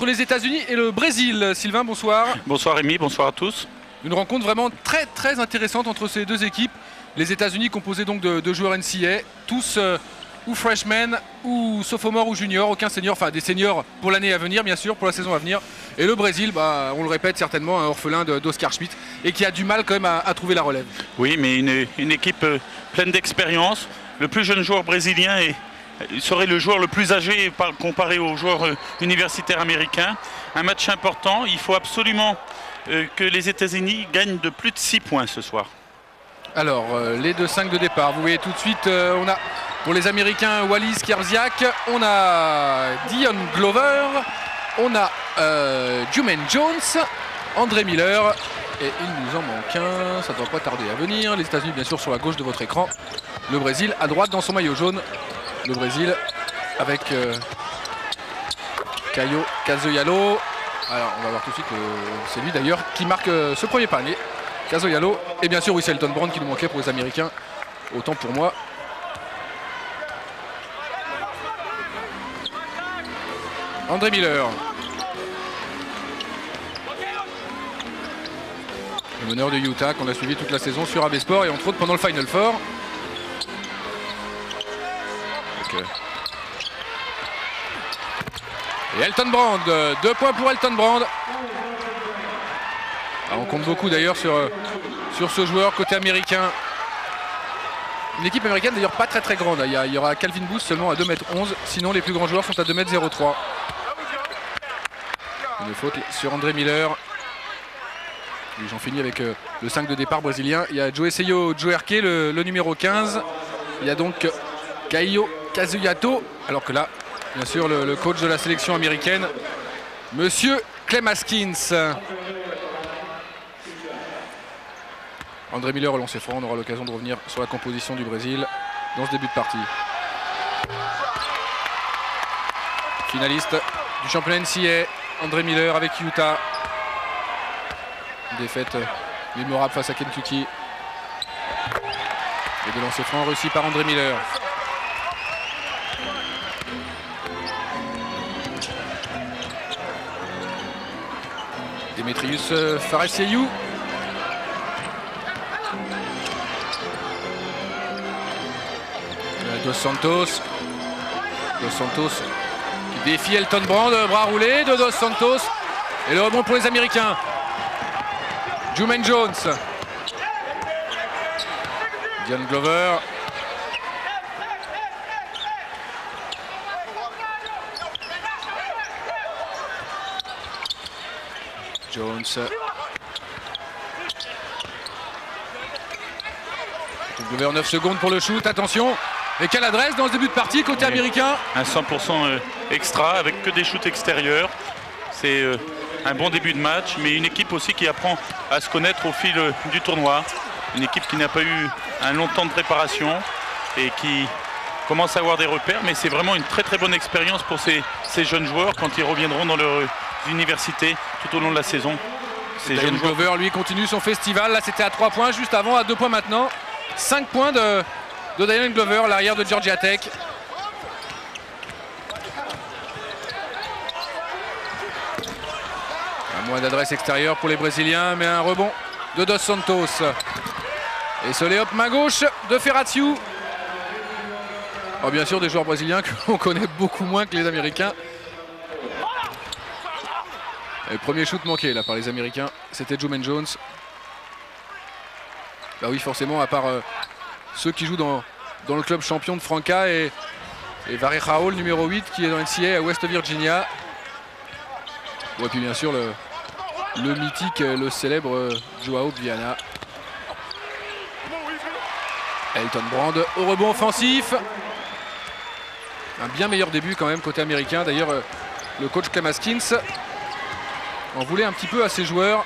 entre les États-Unis et le Brésil. Sylvain, bonsoir. Bonsoir Rémi, bonsoir à tous. Une rencontre vraiment très intéressante entre ces deux équipes. Les États-Unis composés donc de joueurs NCAA, tous ou freshmen ou sophomores ou juniors, aucun senior, enfin des seniors pour l'année à venir bien sûr, pour la saison à venir. Et le Brésil, on le répète certainement, un orphelin d'Oscar Schmidt et qui a du mal quand même à trouver la relève. Oui, mais une équipe pleine d'expérience. Le plus jeune joueur brésilien serait le joueur le plus âgé comparé aux joueurs universitaires américains. Un match important, il faut absolument que les États-Unis gagnent de plus de 6 points ce soir. Alors, les 2-5 de départ, vous voyez tout de suite, on a pour les Américains Wallis Kierziak, on a Dion Glover, on a Jumaine Jones, André Miller, et il nous en manque un, ça ne doit pas tarder à venir. Les États-Unis bien sûr sur la gauche de votre écran, le Brésil à droite dans son maillot jaune, le Brésil avec Caio Casoialo. Alors on va voir tout de suite, c'est lui d'ailleurs qui marque ce premier panier. Casoialo et bien sûr Elton Brand qui nous manquait pour les Américains, autant pour moi. André Miller. Le meneur de Utah qu'on a suivi toute la saison sur AB Sport et entre autres pendant le Final Four. Et Elton Brand, 2 points pour Elton Brand. On compte beaucoup d'ailleurs sur ce joueur côté américain. Une équipe américaine d'ailleurs pas très grande. Il y aura Calvin Booth seulement à 2,11 m. Sinon les plus grands joueurs sont à 2,03 m. Une faute sur André Miller. Et j'en finis avec le 5 de départ brésilien. Il y a Joeseyo Joerke, le numéro 15. Il y a donc Caio Cazuyato. Alors que là, bien sûr, le coach de la sélection américaine, Monsieur Clem Haskins. André Miller au lancer franc, on aura l'occasion de revenir sur la composition du Brésil dans ce début de partie. Finaliste du championnat NCAA, André Miller avec Utah. Défaite mémorable face à Kentucky. Et de lancer franc réussi par André Miller. Demetrius Faresiou. Dos Santos qui défie Elton Brand, bras roulés de Dos Santos et le rebond pour les Américains. Jumaine Jones, Dion Glover, Jones. Glover 9 secondes pour le shoot, attention. Et quelle adresse dans ce début de partie côté américain. Un 100% extra avec que des shoots extérieurs. C'est un bon début de match, mais une équipe aussi qui apprend à se connaître au fil du tournoi. Une équipe qui n'a pas eu un long temps de préparation et qui commence à avoir des repères, mais c'est vraiment une très bonne expérience pour ces jeunes joueurs quand ils reviendront dans leur université tout au long de la saison. Dion Glover, lui, continue son festival. Là, c'était à 3 points, juste avant, à 2 points maintenant. 5 points de Dion Glover, l'arrière de Georgia Tech. Un moins d'adresse extérieure pour les Brésiliens, mais un rebond de Dos Santos. Et ce lay-up main gauche de Ferraciu. Oh, bien sûr, des joueurs brésiliens qu'on connaît beaucoup moins que les Américains. Et le premier shoot manqué là par les Américains, c'était Jumaine Jones. Bah oui, forcément, à part ceux qui jouent dans le club champion de Franca et Vareja Hall, numéro 8, qui est dans NCAA à West Virginia. Et puis bien sûr le mythique, le célèbre Joao Viana. Elton Brand au rebond offensif. Un bien meilleur début quand même côté américain. D'ailleurs, le coach Clem Haskins en voulait un petit peu à ses joueurs.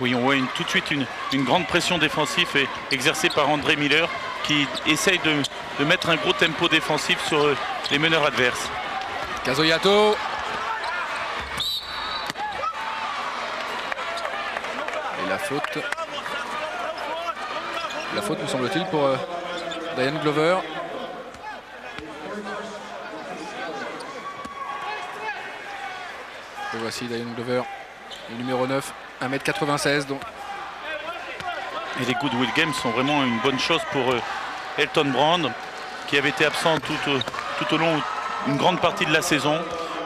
Oui, on voit tout de suite une grande pression défensive exercée par André Miller qui essaye de mettre un gros tempo défensif sur les meneurs adverses. Casoiato. Et la faute. La faute, me semble-t-il, pour Dion Glover. Le voici, Dion Glover, le numéro 9, 1m96. Donc. Et les Goodwill Games sont vraiment une bonne chose pour Elton Brand, qui avait été absent tout au long, une grande partie de la saison,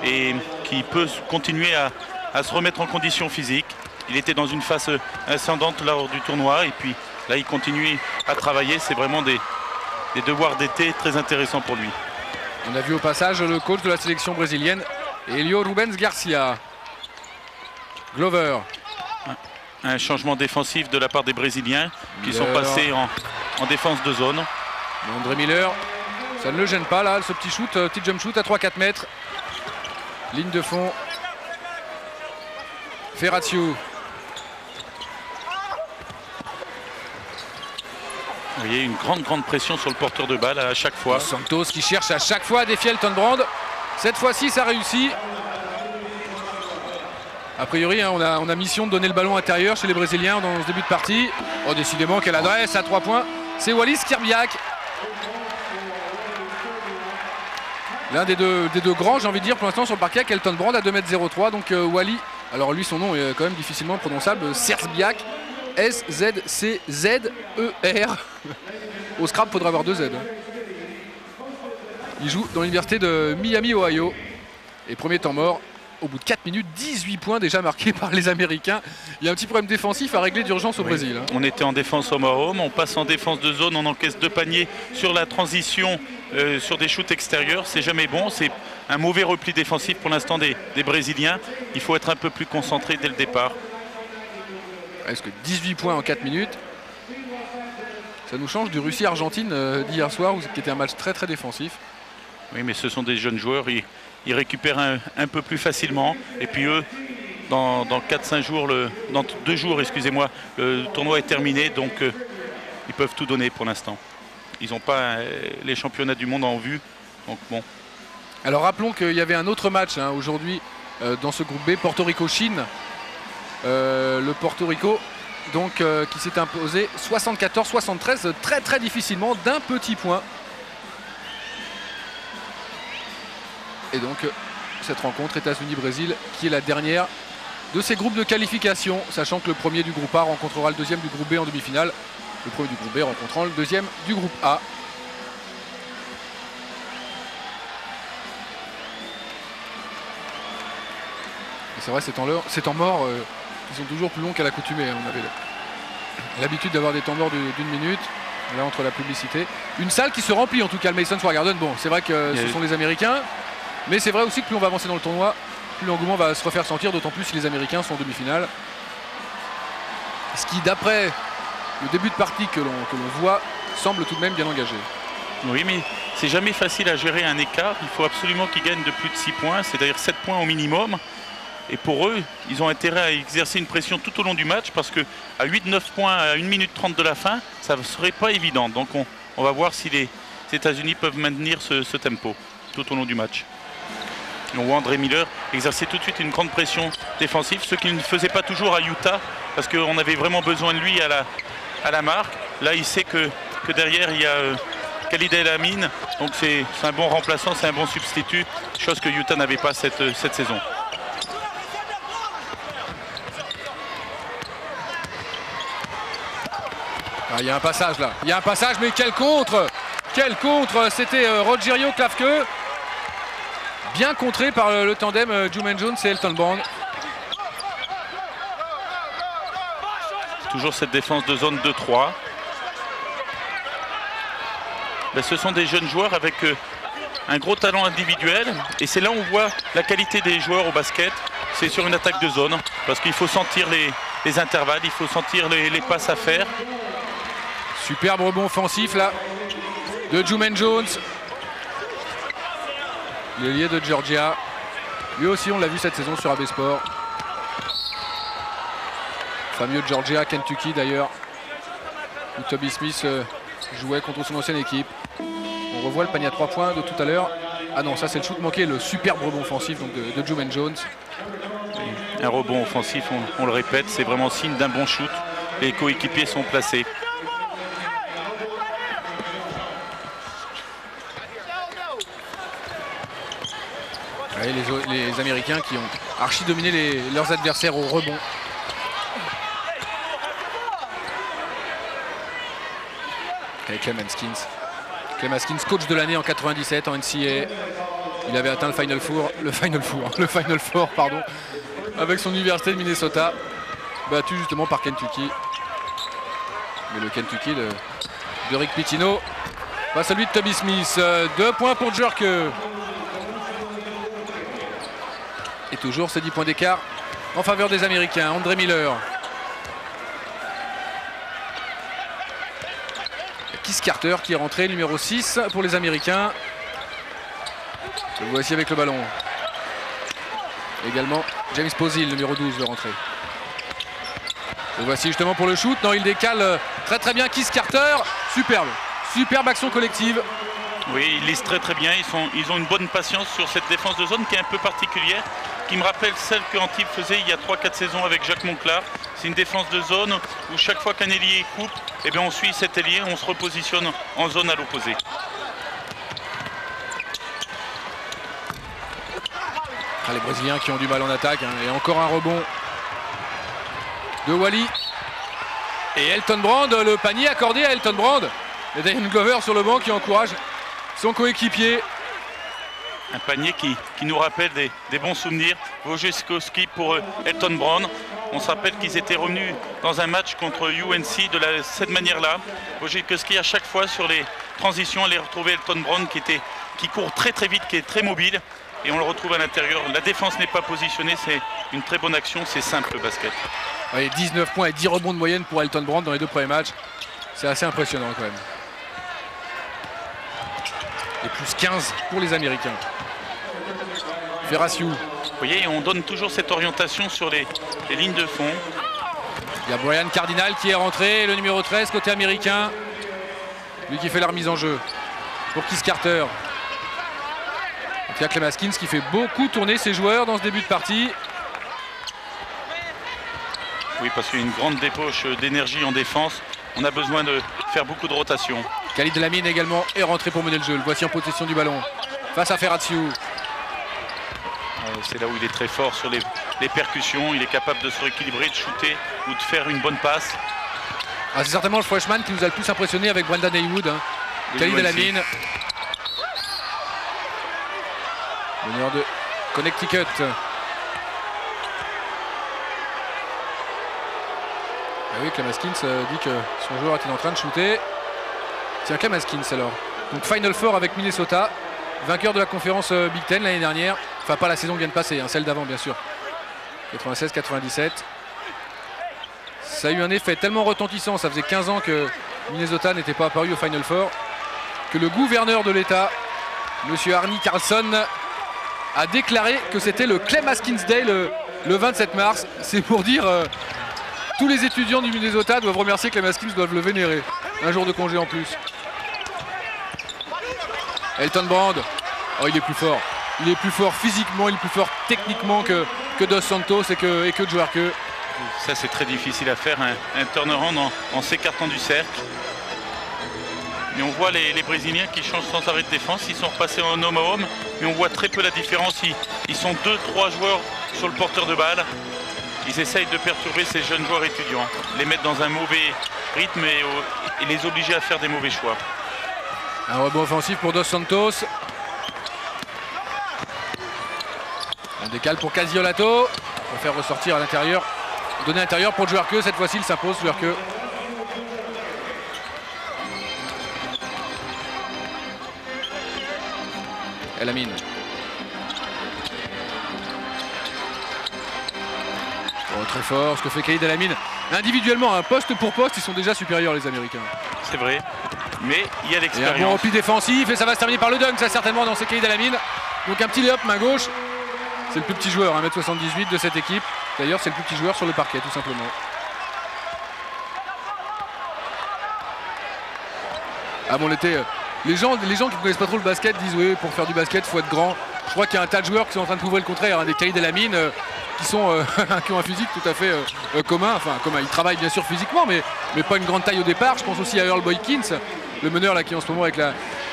et qui peut continuer à se remettre en condition physique. Il était dans une phase ascendante lors du tournoi, et puis là il continue à travailler. C'est vraiment des devoirs d'été très intéressants pour lui. On a vu au passage le coach de la sélection brésilienne, Elio Rubens Garcia. Glover. Un changement défensif de la part des Brésiliens qui sont passés en défense de zone. André Miller, ça ne le gêne pas là, ce petit shoot, petit jump shoot à 3-4 mètres. Ligne de fond. Ferrazio. Vous voyez une grande pression sur le porteur de balle à chaque fois. Santos qui cherche à chaque fois à défier Elton Brand. Cette fois-ci, ça réussit. A priori, hein, on a mission de donner le ballon intérieur chez les Brésiliens dans ce début de partie. Oh, décidément, quelle adresse à 3 points. C'est Wallis Skierbiak. L'un des deux grands, j'ai envie de dire, pour l'instant sur le parquet, avec Elton Brand à 2m03. Donc Wally, alors lui, son nom est quand même difficilement prononçable. Skierbiak. S-Z-C-Z-E-R. Au scrap, il faudra avoir 2 Z. Il joue dans l'université de Miami, Ohio. Et premier temps mort, au bout de 4 minutes, 18 points déjà marqués par les Américains. Il y a un petit problème défensif à régler d'urgence au Brésil. Hein. On était en défense home-home, on passe en défense de zone, on encaisse 2 paniers sur la transition, sur des shoots extérieurs. C'est jamais bon, c'est un mauvais repli défensif pour l'instant des Brésiliens. Il faut être un peu plus concentré dès le départ. Est-ce que 18 points en 4 minutes, ça nous change du Russie-Argentine d'hier soir, qui était un match très défensif. Oui, mais ce sont des jeunes joueurs, ils récupèrent un peu plus facilement. Et puis eux, dans 4-5 jours, dans 2 jours, excusez-moi, le tournoi est terminé, donc ils peuvent tout donner pour l'instant. Ils n'ont pas les championnats du monde en vue, donc bon. Alors rappelons qu'il y avait un autre match hein, aujourd'hui dans ce groupe B, Porto Rico-Chine. Le Porto Rico donc qui s'est imposé 74-73 très difficilement d'un petit point. Et donc cette rencontre États-Unis-Brésil qui est la dernière de ces groupes de qualification, sachant que le premier du groupe A rencontrera le deuxième du groupe B en demi-finale, le premier du groupe B rencontrant le deuxième du groupe A. Et c'est vrai, ces temps morts ils sont toujours plus longs qu'à l'accoutumée. On avait l'habitude d'avoir des temps morts d'1 minute. Là, entre la publicité. Une salle qui se remplit en tout cas, le Madison Square Garden. Bon, c'est vrai que ce sont les Américains. Mais c'est vrai aussi que plus on va avancer dans le tournoi, plus l'engouement va se refaire sentir, d'autant plus si les Américains sont en demi-finale. Ce qui, d'après le début de partie que l'on voit, semble tout de même bien engagé. Oui, mais c'est jamais facile à gérer un écart. Il faut absolument qu'ils gagnent de plus de 6 points, c'est-à-dire 7 points au minimum. Et pour eux, ils ont intérêt à exercer une pression tout au long du match parce qu'à 8-9 points à 1 minute 30 de la fin, ça ne serait pas évident. Donc on va voir si les États-Unis peuvent maintenir ce tempo tout au long du match. On voit André Miller exercer tout de suite une grande pression défensive, ce qu'il ne faisait pas toujours à Utah parce qu'on avait vraiment besoin de lui à la marque. Là, il sait que derrière, il y a Khalid El Amin. Donc c'est un bon remplaçant, c'est un bon substitut, chose que Utah n'avait pas cette saison. Ah, il y a un passage là, il y a un passage, mais quel contre! Quel contre! C'était Rogerio Klavke, bien contré par le tandem Jumaine Jones et Elton Brand. Toujours cette défense de zone 2-3. Ben, ce sont des jeunes joueurs avec un gros talent individuel, et c'est là où on voit la qualité des joueurs au basket. C'est sur une attaque de zone, parce qu'il faut sentir les intervalles, il faut sentir les passes à faire. Superbe rebond offensif là de Jumaine Jones, l'ailier de Georgia. Lui aussi on l'a vu cette saison sur AB Sport. Fameux Georgia, Kentucky d'ailleurs, où Toby Smith jouait contre son ancienne équipe. On revoit le panier à 3 points de tout à l'heure. Ah non, ça c'est le shoot manqué, le superbe rebond offensif donc de Jumaine Jones. Un rebond offensif, on le répète, c'est vraiment signe d'un bon shoot. Les coéquipiers sont placés. les Américains qui ont archi dominé leurs adversaires au rebond. Avec Clem Haskins. Clem Haskins, coach de l'année en 97 en NCAA. Il avait atteint le Final Four, pardon, avec son université de Minnesota, battu justement par Kentucky. Mais le Kentucky de Rick Pitino va celui de Tubby Smith. 2 points pour Jurke. Et toujours ces 10 points d'écart en faveur des Américains. Andre Miller. Keith Carter qui est rentré, numéro 6 pour les Américains. Le voici avec le ballon. Également James Posey, le numéro 12 de rentrée. Le voici justement pour le shoot. Non, il décale très bien Keith Carter. Superbe action collective. Oui, ils lisent très bien. Ils ont une bonne patience sur cette défense de zone qui est un peu particulière, qui me rappelle celle que Antibes faisait il y a 3-4 saisons avec Jacques Monclar. C'est une défense de zone où chaque fois qu'un ailier coupe, eh bien on suit cet ailier, on se repositionne en zone à l'opposé. Les Brésiliens qui ont du mal en attaque, hein. Et encore un rebond de Wally. Et Elton Brand, le panier accordé à Elton Brand. Et Dion Glover sur le banc qui encourage son coéquipier. Un panier qui nous rappelle des bons souvenirs. Wojciechowski pour Elton Brand. On se rappelle qu'ils étaient revenus dans un match contre UNC de cette manière-là. Wojciechowski à chaque fois sur les transitions allait retrouver Elton Brand qui court très vite, qui est très mobile. Et on le retrouve à l'intérieur. La défense n'est pas positionnée, c'est une très bonne action, c'est simple le basket. Ouais, 19 points et 10 rebonds de moyenne pour Elton Brand dans les 2 premiers matchs. C'est assez impressionnant quand même. Et plus 15 pour les Américains. Ferraciu. Vous voyez, on donne toujours cette orientation sur les lignes de fond. Il y a Brian Cardinal qui est rentré, le numéro 13 côté américain. Lui qui fait la remise en jeu pour Keith Carter. Il y a Clem Haskins qui fait beaucoup tourner ses joueurs dans ce début de partie. Oui, parce qu'il y a une grande débauche d'énergie en défense. On a besoin de faire beaucoup de rotation. Khalid Lamine également est rentré pour mener le jeu. Le voici en possession du ballon face à Ferraciu. C'est là où il est très fort sur les percussions. Il est capable de se rééquilibrer, de shooter ou de faire une bonne passe. Ah, c'est certainement le freshman qui nous a le plus impressionné avec Brendan Haywood. Hein. Khalid Lamine. Meneur de Connecticut. Ah oui, Clem Haskins dit que son joueur était en train de shooter. Tiens, Clem Haskins alors. Donc Final Four avec Minnesota. Vainqueur de la conférence Big Ten l'année dernière. Enfin pas la saison qui vient de passer, hein, celle d'avant bien sûr. 96-97. Ça a eu un effet tellement retentissant. Ça faisait 15 ans que Minnesota n'était pas apparu au Final Four. Que le gouverneur de l'État, monsieur Arnie Carlson, a déclaré que c'était le Clem Haskins Day le 27 mars. C'est pour dire tous les étudiants du Minnesota doivent remercier Clem Haskins, doivent le vénérer. Un jour de congé en plus. Elton Brand, oh, il est plus fort. Il est plus fort physiquement, il est plus fort techniquement que Dos Santos et que Jurke. Ça c'est très difficile à faire, un turnaround en s'écartant du cercle. Mais on voit les Brésiliens qui changent sans arrêt de défense. Ils sont repassés en homme à homme, mais on voit très peu la différence. Ils sont 2-3 joueurs sur le porteur de balle. Ils essayent de perturber ces jeunes joueurs étudiants, les mettre dans un mauvais rythme et les obliger à faire des mauvais choix. Un rebond offensif pour Dos Santos. On décale pour Casiolato. On va faire ressortir à l'intérieur. Donner à l'intérieur pour Jurke. Cette fois-ci, il s'impose, Jurke. Lamine. Oh, très fort ce que fait Khalid Lamine. Individuellement, un poste pour poste, ils sont déjà supérieurs les Américains. C'est vrai, mais il y a l'expérience. Un bon repli défensif et ça va se terminer par le dunk, ça certainement dans ces Khalid Lamine. Donc un petit lay-up main gauche. C'est le plus petit joueur, 1m78 de cette équipe. D'ailleurs, c'est le plus petit joueur sur le parquet, tout simplement. Ah bon, les gens qui ne connaissent pas trop le basket disent oui, pour faire du basket, il faut être grand. Je crois qu'il y a un tas de joueurs qui sont en train de prouver le contraire, hein, des Khalid Lamine qui ont un physique tout à fait commun. Enfin, commun. Ils travaillent bien sûr physiquement, mais pas une grande taille au départ. Je pense aussi à Earl Boykins, le meneur là qui est en ce moment avec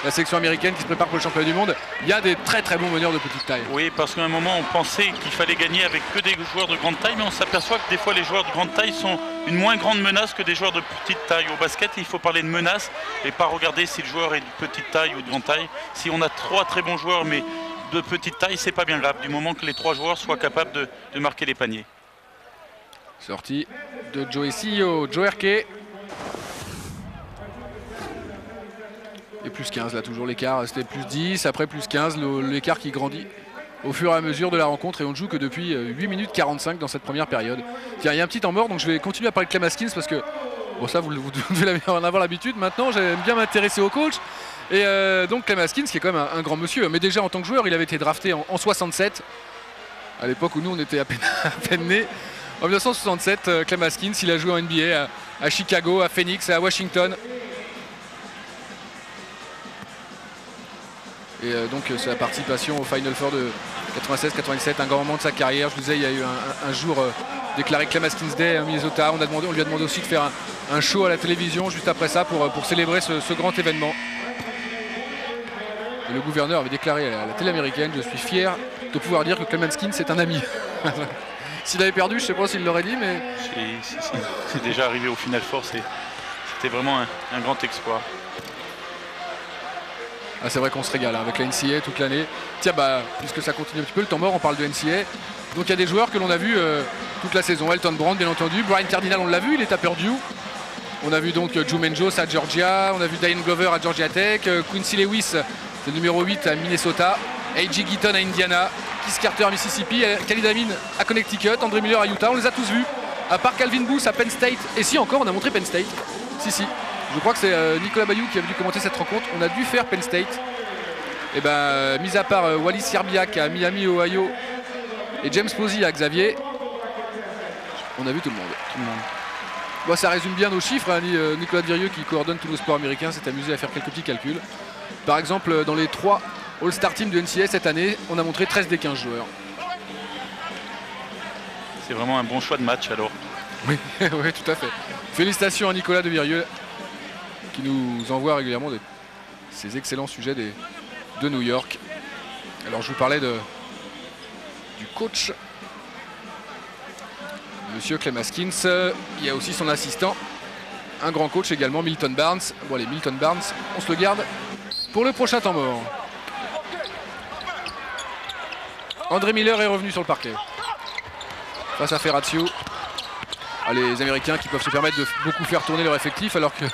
la sélection américaine qui se prépare pour le championnat du monde. Il y a des très très bons meneurs de petite taille. Oui, parce qu'à un moment on pensait qu'il fallait gagner avec que des joueurs de grande taille, mais on s'aperçoit que des fois les joueurs de grande taille sont une moins grande menace que des joueurs de petite taille. Au basket, il faut parler de menace et pas regarder si le joueur est de petite taille ou de grande taille. Si on a 3 très bons joueurs mais de petite taille, c'est pas bien grave, du moment que les 3 joueurs soient capables de marquer les paniers. Sortie de Joe Sio, Joe Herké. Et plus 15 là, toujours l'écart, c'était plus 10, après plus 15, l'écart qui grandit au fur et à mesure de la rencontre, et on ne joue que depuis 8 minutes 45 dans cette première période. Tiens, il y a un petit temps mort, donc je vais continuer à parler de Clem Haskins parce que, bon ça vous devez en avoir l'habitude, maintenant j'aime bien m'intéresser au coach. Et donc Clem Haskins qui est quand même un grand monsieur, mais déjà en tant que joueur il avait été drafté en 67, à l'époque où nous on était à peine nés. En 1967, Clem Haskins il a joué en NBA à Chicago, à Phoenix et à Washington. Et donc sa participation au Final Four de 96-97, un grand moment de sa carrière. Je vous disais, il y a eu un jour déclaré Clem Haskins Day à Minnesota. On lui a demandé aussi de faire un show à la télévision juste après ça pour célébrer ce grand événement. Et le gouverneur avait déclaré à la télé américaine: je suis fier de pouvoir dire que Clem Haskins est un ami. S'il avait perdu, je ne sais pas s'il l'aurait dit, mais... C'est déjà arrivé au Final Four, c'était vraiment un grand exploit. Ah, c'est vrai qu'on se régale avec la NCAA toute l'année. Tiens, bah, puisque ça continue un petit peu, le temps mort, on parle de NCAA. Donc il y a des joueurs que l'on a vus toute la saison. Elton Brand, bien entendu. Brian Cardinal, on l'a vu, il est à Purdue. On a vu donc Jumaine Jones à Georgia. On a vu Diane Glover à Georgia Tech. Quincy Lewis, c'est le numéro 8 à Minnesota. A.J. Gitton à Indiana. Keith Carter à Mississippi. Khalid Amin à Connecticut. André Miller à Utah. On les a tous vus. À part Calvin Booth à Penn State. Et si encore, on a montré Penn State. Si. Je crois que c'est Nicolas Bayou qui a dû commenter cette rencontre. On a dû faire Penn State. Et ben, mis à part Wallis Yerbiak à Miami, Ohio, et James Posey à Xavier, on a vu tout le monde. Bon, ça résume bien nos chiffres. Hein. Nicolas Dirieux, qui coordonne tous nos sports américains, s'est amusé à faire quelques petits calculs. Par exemple, dans les 3 All-Star Teams de NCAA cette année, on a montré 13 des 15 joueurs. C'est vraiment un bon choix de match alors. Oui, oui, tout à fait. Félicitations à Nicolas Dirieux qui nous envoie régulièrement ces excellents sujets de New York. Alors je vous parlais du coach, Monsieur Clem Haskins. Il y a aussi son assistant, un grand coach également, Milton Barnes. Bon allez, Milton Barnes, on se le garde pour le prochain temps mort. André Miller est revenu sur le parquet face à Ferrazio. Ah, les Américains qui peuvent se permettre de beaucoup faire tourner leur effectif, alors que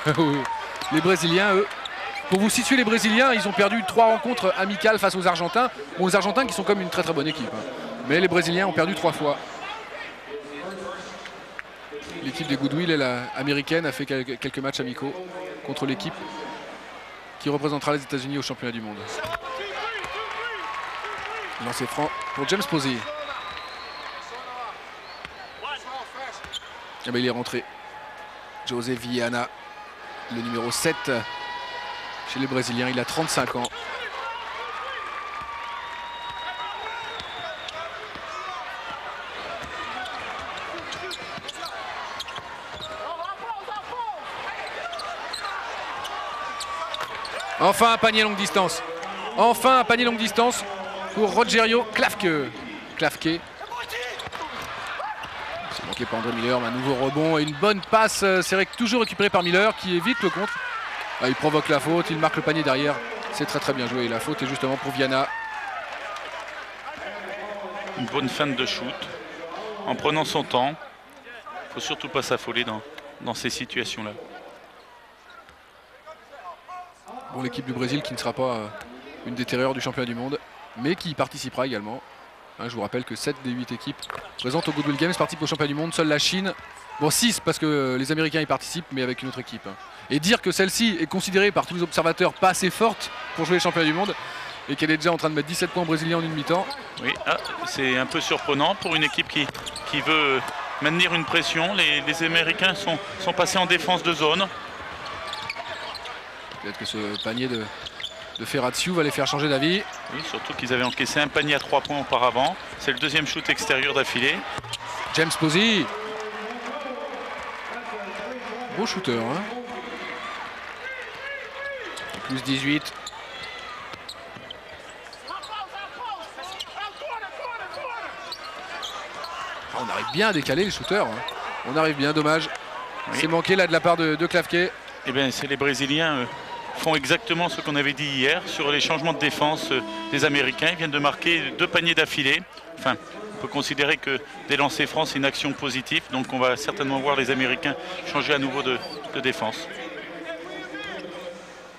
les Brésiliens, eux, pour vous situer, les Brésiliens, ils ont perdu 3 rencontres amicales face aux Argentins. Bon, les Argentins qui sont comme une très très bonne équipe, hein. Mais les Brésiliens ont perdu 3 fois. L'équipe des Goodwill américaine a fait quelques matchs amicaux contre l'équipe qui représentera les États-Unis au championnat du monde. Lancé franc pour James Posey. Ah ben, il est rentré. José Viana, le numéro 7 chez les Brésiliens. Il a 35 ans. Enfin un panier longue distance. Enfin un panier longue distance pour Rogerio Klafke. C'est manqué par André Miller, mais un nouveau rebond et une bonne passe. C'est toujours récupéré par Miller qui évite le contre. Ah, il provoque la faute, il marque le panier derrière. C'est très très bien joué. La faute est justement pour Viana. Une bonne fin de shoot. En prenant son temps. Il ne faut surtout pas s'affoler dans ces situations-là. Bon, l'équipe du Brésil qui ne sera pas une des terreurs du championnat du monde, mais qui y participera également. Hein, je vous rappelle que 7 des 8 équipes présentes au Goodwill Games participent au championnat du monde. Seule la Chine, bon 6 parce que les Américains y participent, mais avec une autre équipe. Hein. Et dire que celle-ci est considérée par tous les observateurs pas assez forte pour jouer les championnats du monde et qu'elle est déjà en train de mettre 17 points aux Brésiliens en une mi-temps. Oui, c'est un peu surprenant pour une équipe qui veut maintenir une pression. Les Américains sont passés en défense de zone. Peut-être que ce panier de Ferrazio va les faire changer d'avis. Oui, surtout qu'ils avaient encaissé un panier à 3 points auparavant. C'est le deuxième shoot extérieur d'affilée. James Posey. Beau shooter. Hein. Plus 18. arrive bien à décaler les shooters. Hein. On arrive bien, dommage. Oui. C'est manqué là de la part de Klavke. Eh bien, c'est les Brésiliens font exactement ce qu'on avait dit hier sur les changements de défense des Américains. Ils viennent de marquer 2 paniers d'affilée. Enfin, on peut considérer que des lancers francs, c'est une action positive. Donc on va certainement voir les Américains changer à nouveau de défense.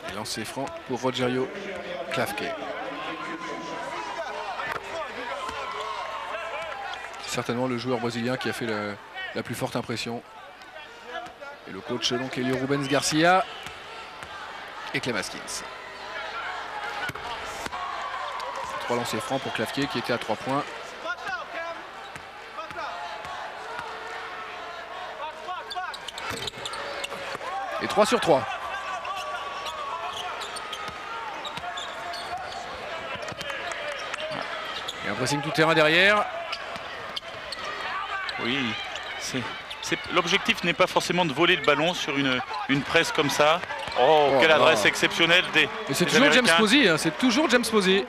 Et lancer franc pour Rogerio Klavke. Certainement le joueur brésilien qui a fait la plus forte impression. Et le coach donc Elio Rubens Garcia et Clem Haskins. 3 lancers francs pour Klavke qui était à 3 points. Et 3 sur 3. Et un pressing tout terrain derrière. Oui, l'objectif n'est pas forcément de voler le ballon sur une presse comme ça. Oh, quelle adresse exceptionnelle des c'est toujours Américains. James Posey, hein, c'est toujours James Posey.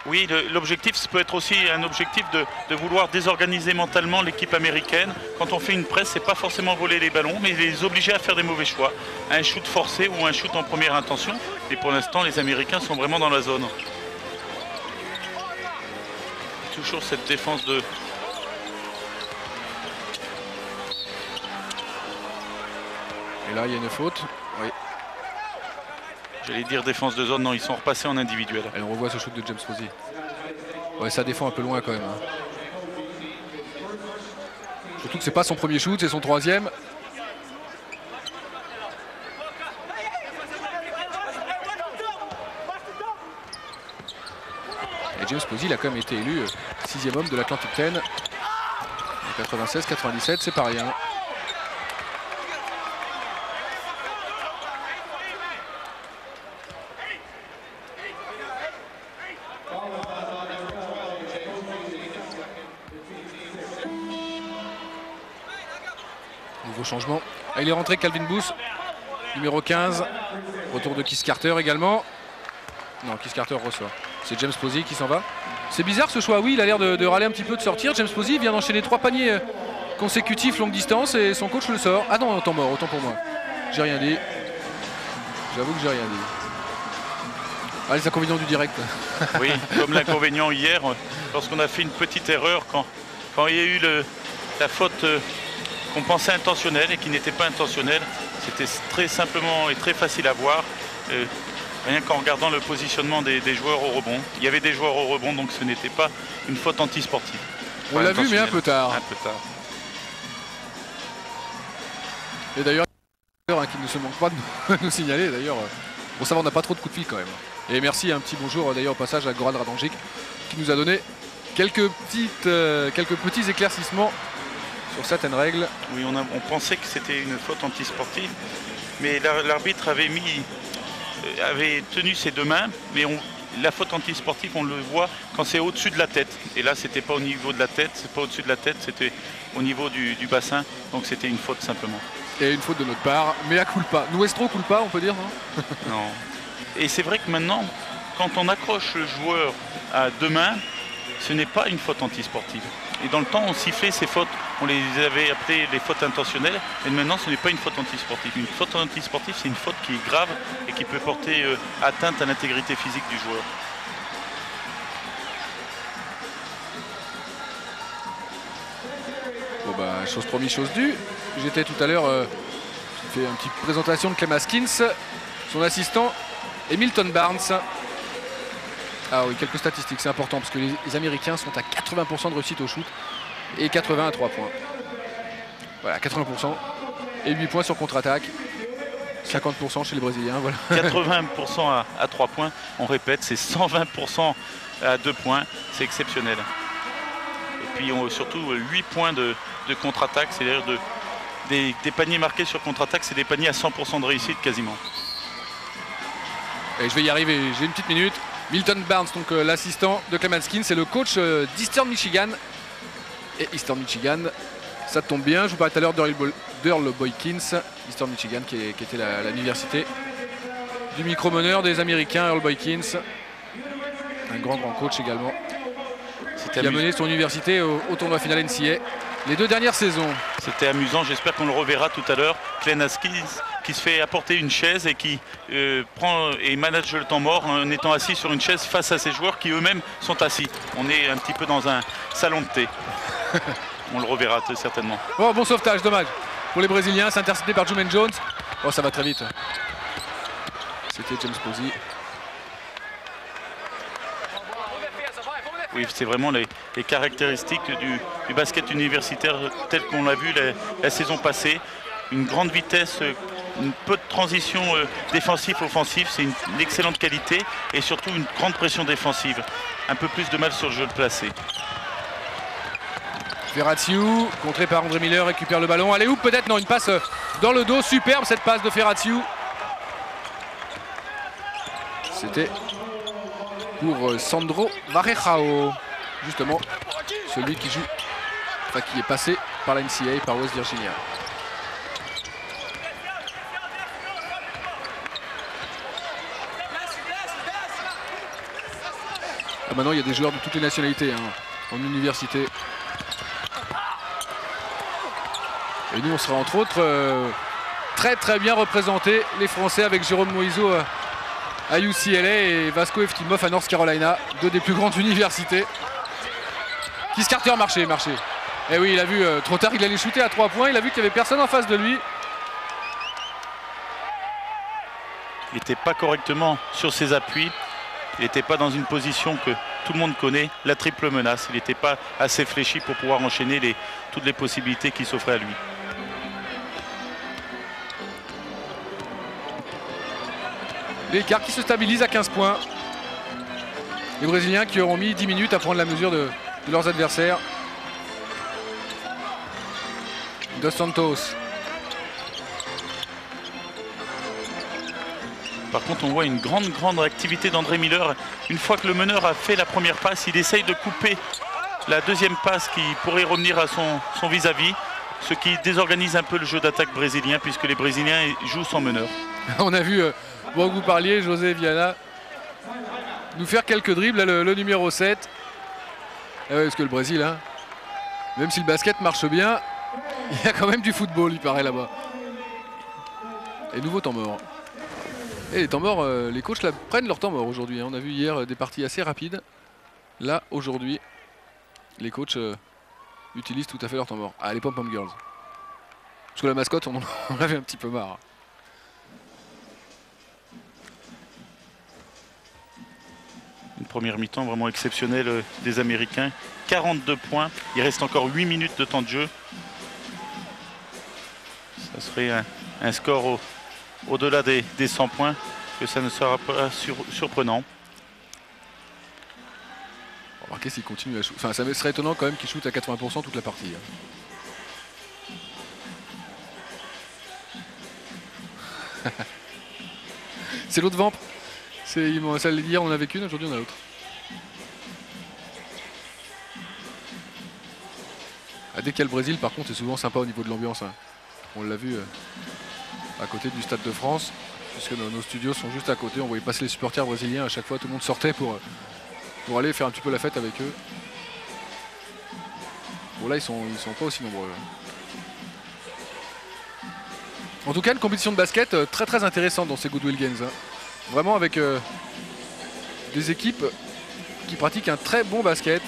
Oui, l'objectif peut être aussi un objectif de vouloir désorganiser mentalement l'équipe américaine. Quand on fait une presse, c'est pas forcément voler les ballons, mais les obliger à faire des mauvais choix. Un shoot forcé ou un shoot en première intention. Et pour l'instant, les Américains sont vraiment dans la zone. Toujours cette défense de... Et là, il y a une faute. Oui. J'allais dire défense de zone, non, ils sont repassés en individuel. Et on revoit ce shoot de James Posey. Ouais, ça défend un peu loin quand même. Hein. Surtout que c'est pas son premier shoot, c'est son 3e. Et James Posey, il a quand même été élu 6e homme de l'Atlantic 10. 96-97, c'est pas rien. Nouveau changement. Ah, il est rentré Calvin Booth, numéro 15. Retour de Keith Carter également. Non, Keith Carter ressort. C'est James Posey qui s'en va. C'est bizarre ce choix, oui, il a l'air de râler un petit peu, de sortir. James Posey vient d'enchaîner 3 paniers consécutifs longue distance et son coach le sort. Ah non, temps mort, autant pour moi. J'ai rien dit. J'avoue que j'ai rien dit. Ah, les inconvénients du direct. Oui, comme l'inconvénient hier, lorsqu'on a fait une petite erreur, quand il y a eu la faute qu'on pensait intentionnelle et qui n'était pas intentionnelle, c'était très simplement et très facile à voir. Rien qu'en regardant le positionnement des joueurs au rebond. Il y avait des joueurs au rebond, donc ce n'était pas une faute antisportive. On l'a vu, mais un peu tard. Un peu tard. Et d'ailleurs, qui ne se manque pas de nous signaler, d'ailleurs, bon ça va, on n'a pas trop de coups de fil quand même. Et merci, un petit bonjour d'ailleurs au passage à Goran Radonjic qui nous a donné quelques petits éclaircissements sur certaines règles. Oui, on pensait que c'était une faute antisportive, mais l'arbitre avait tenu ses 2 mains, mais la faute antisportive, on le voit quand c'est au-dessus de la tête. Et là, c'était pas au niveau de la tête, c'est pas au-dessus de la tête, c'était au niveau du bassin. Donc c'était une faute simplement. Et une faute de notre part, mais à culpa. Nuestro culpa, on peut dire, non? Non. Et c'est vrai que maintenant, quand on accroche le joueur à 2 mains, ce n'est pas une faute antisportive. Et dans le temps, on sifflait ces fautes, on les avait appelées les fautes intentionnelles, et maintenant ce n'est pas une faute antisportive. Une faute antisportive, c'est une faute qui est grave et qui peut porter atteinte à l'intégrité physique du joueur. Bon bah, chose promise, chose due. J'étais tout à l'heure, j'ai fait une petite présentation de Clem Haskins, son assistant Hamilton Barnes. Ah oui, quelques statistiques, c'est important parce que les Américains sont à 80% de réussite au shoot et 80 à 3 points. Voilà, 80% et 8 points sur contre-attaque. 50% chez les Brésiliens, voilà. 80% à 3 points, on répète, c'est 120% à 2 points, c'est exceptionnel. Et puis surtout 8 points de contre-attaque, c'est-à-dire des paniers marqués sur contre-attaque, c'est des paniers à 100% de réussite quasiment. Et je vais y arriver, j'ai une petite minute. Milton Barnes, donc l'assistant de Clem Haskins, c'est le coach d'Eastern Michigan. Et Eastern Michigan, ça tombe bien, je vous parlais tout à l'heure d'Earl Boykins, Eastern Michigan qui était l'université du micro-meneur des Américains, Earl Boykins. Un grand coach également, qui a mené son université au tournoi final NCAA. les 2 dernières saisons. C'était amusant, j'espère qu'on le reverra tout à l'heure. Glenn Haskins qui se fait apporter une chaise et qui prend et manage le temps mort en étant assis sur une chaise face à ses joueurs qui eux-mêmes sont assis. On est un petit peu dans un salon de thé. On le reverra certainement. Oh, bon sauvetage, dommage. Pour les Brésiliens, c'est intercepté par Jumaine Jones. Oh, ça va très vite. C'était James Posey. Oui, c'est vraiment les caractéristiques du basket universitaire tel qu'on l'a vu la saison passée. Une grande vitesse, un peu de transition défensif-offensif, c'est une excellente qualité et surtout une grande pression défensive. Un peu plus de mal sur le jeu de placé. Ferratiu, contré par André Miller, récupère le ballon. Allez, ou peut-être, non, une passe dans le dos. Superbe cette passe de Ferratiu. C'était pour Sandro Varejao, justement celui qui joue, enfin qui est passé par la NCAA, par West Virginia. Ah, maintenant il y a des joueurs de toutes les nationalités en université. Et nous on sera entre autres très bien représentés, les Français, avec Jérôme Moïseau à UCLA et Vasco Eftimov à North Carolina, 2 des plus grandes universités. Keith Carter marché. Et oui, il a vu trop tard, il allait shooter à 3 points, il a vu qu'il n'y avait personne en face de lui. Il n'était pas correctement sur ses appuis, il n'était pas dans une position que tout le monde connaît, la triple menace. Il n'était pas assez fléchi pour pouvoir enchaîner toutes les possibilités qui s'offraient à lui. L'écart qui se stabilise à 15 points. Les Brésiliens qui auront mis 10 minutes à prendre la mesure de leurs adversaires. Dos Santos. Par contre, on voit une grande activité d'André Miller. Une fois que le meneur a fait la première passe, il essaye de couper la deuxième passe qui pourrait revenir à son vis-à-vis. Ce qui désorganise un peu le jeu d'attaque brésilien puisque les Brésiliens jouent sans meneur. On a vu... Bon, que vous parliez, José Viana, nous faire quelques dribbles, là, le numéro 7. Ah ouais, parce que le Brésil, hein, même si le basket marche bien, il y a quand même du football, il paraît, là-bas. Et nouveau temps mort. Et les temps morts, les coachs là, prennent leur temps mort aujourd'hui. Hein. On a vu hier des parties assez rapides. Là, aujourd'hui, les coachs utilisent tout à fait leur temps mort. Ah, les pom-pom girls. Parce que la mascotte, on en avait un petit peu marre. Une première mi-temps vraiment exceptionnelle des Américains. 42 points. Il reste encore 8 minutes de temps de jeu. Ça serait un score au-delà des 100 points, que ça ne sera pas surprenant. Remarquez s'il continue à shooter. Enfin, ça serait étonnant quand même qu'il shoot à 80% toute la partie. Hein. C'est l'autre vamp. Ça hier on en avait qu'une, aujourd'hui on a l'autre. Ah, dès qu'il y a le Brésil, par contre, c'est souvent sympa au niveau de l'ambiance. Hein. On l'a vu à côté du Stade de France, puisque nos studios sont juste à côté. On voyait passer les supporters brésiliens à chaque fois. Tout le monde sortait pour aller faire un petit peu la fête avec eux. Bon, là, ils sont pas aussi nombreux. En tout cas, une compétition de basket très intéressante dans ces Goodwill Games. Hein. Vraiment avec des équipes qui pratiquent un très bon basket.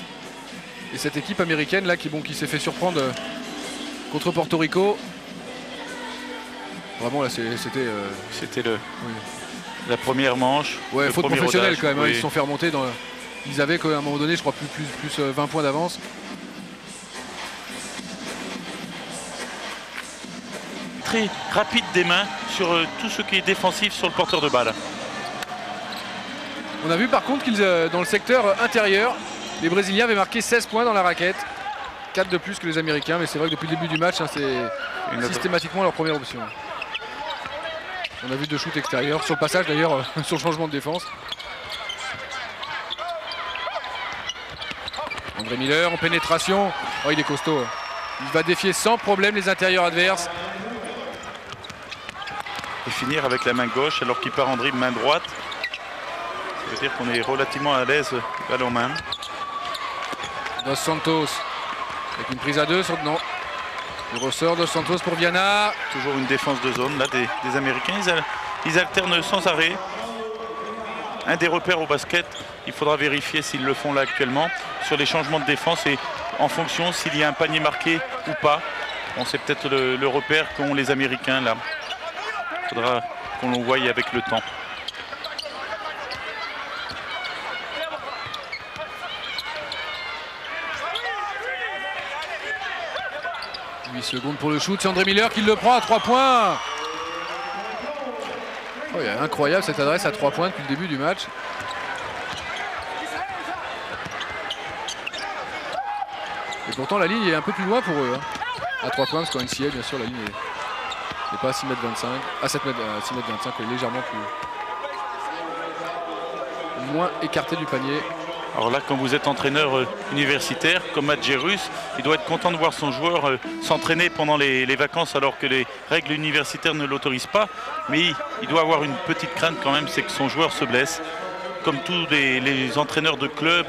Et cette équipe américaine là qui s'est fait surprendre contre Porto Rico. Vraiment là c'était la première manche. Ouais, faute professionnelle quand même. Oui. Ils se sont fait remonter dans. Ils avaient à un moment donné, je crois, plus 20 points d'avance. Très rapide des mains sur tout ce qui est défensif sur le porteur de balle. On a vu par contre qu'ils dans le secteur intérieur, les Brésiliens avaient marqué 16 points dans la raquette. 4 de plus que les Américains, mais c'est vrai que depuis le début du match, hein, c'est systématiquement leur première option. On a vu 2 shoots extérieurs, sur le passage d'ailleurs, sur le changement de défense. André Miller en pénétration. Oh, il est costaud. Il va défier sans problème les intérieurs adverses. Et finir avec la main gauche alors qu'il part en dribble main droite. Ça veut dire qu'on est relativement à l'aise balle en main. Dos Santos. Avec une prise à 2 sur... Non. Il ressort Dos Santos pour Viana. Toujours une défense de zone là des Américains. Ils alternent sans arrêt. Un des repères au basket, il faudra vérifier s'ils le font là actuellement, sur les changements de défense et en fonction s'il y a un panier marqué ou pas. On sait peut-être le repère qu'ont les Américains là. Il faudra qu'on le voie avec le temps. 8 secondes pour le shoot, c'est André Miller qui le prend à 3 points. Oh, il est incroyable cette adresse à 3 points depuis le début du match. Et pourtant la ligne est un peu plus loin pour eux. À 3 points, parce qu'en NCAA, bien sûr, la ligne n'est pas à 6,25 m. À 6,25 m, elle est légèrement moins écartée du panier. Alors là, quand vous êtes entraîneur universitaire, comme Matt Jerus, il doit être content de voir son joueur s'entraîner pendant les vacances alors que les règles universitaires ne l'autorisent pas. Mais il doit avoir une petite crainte quand même, c'est que son joueur se blesse. Comme tous les entraîneurs de club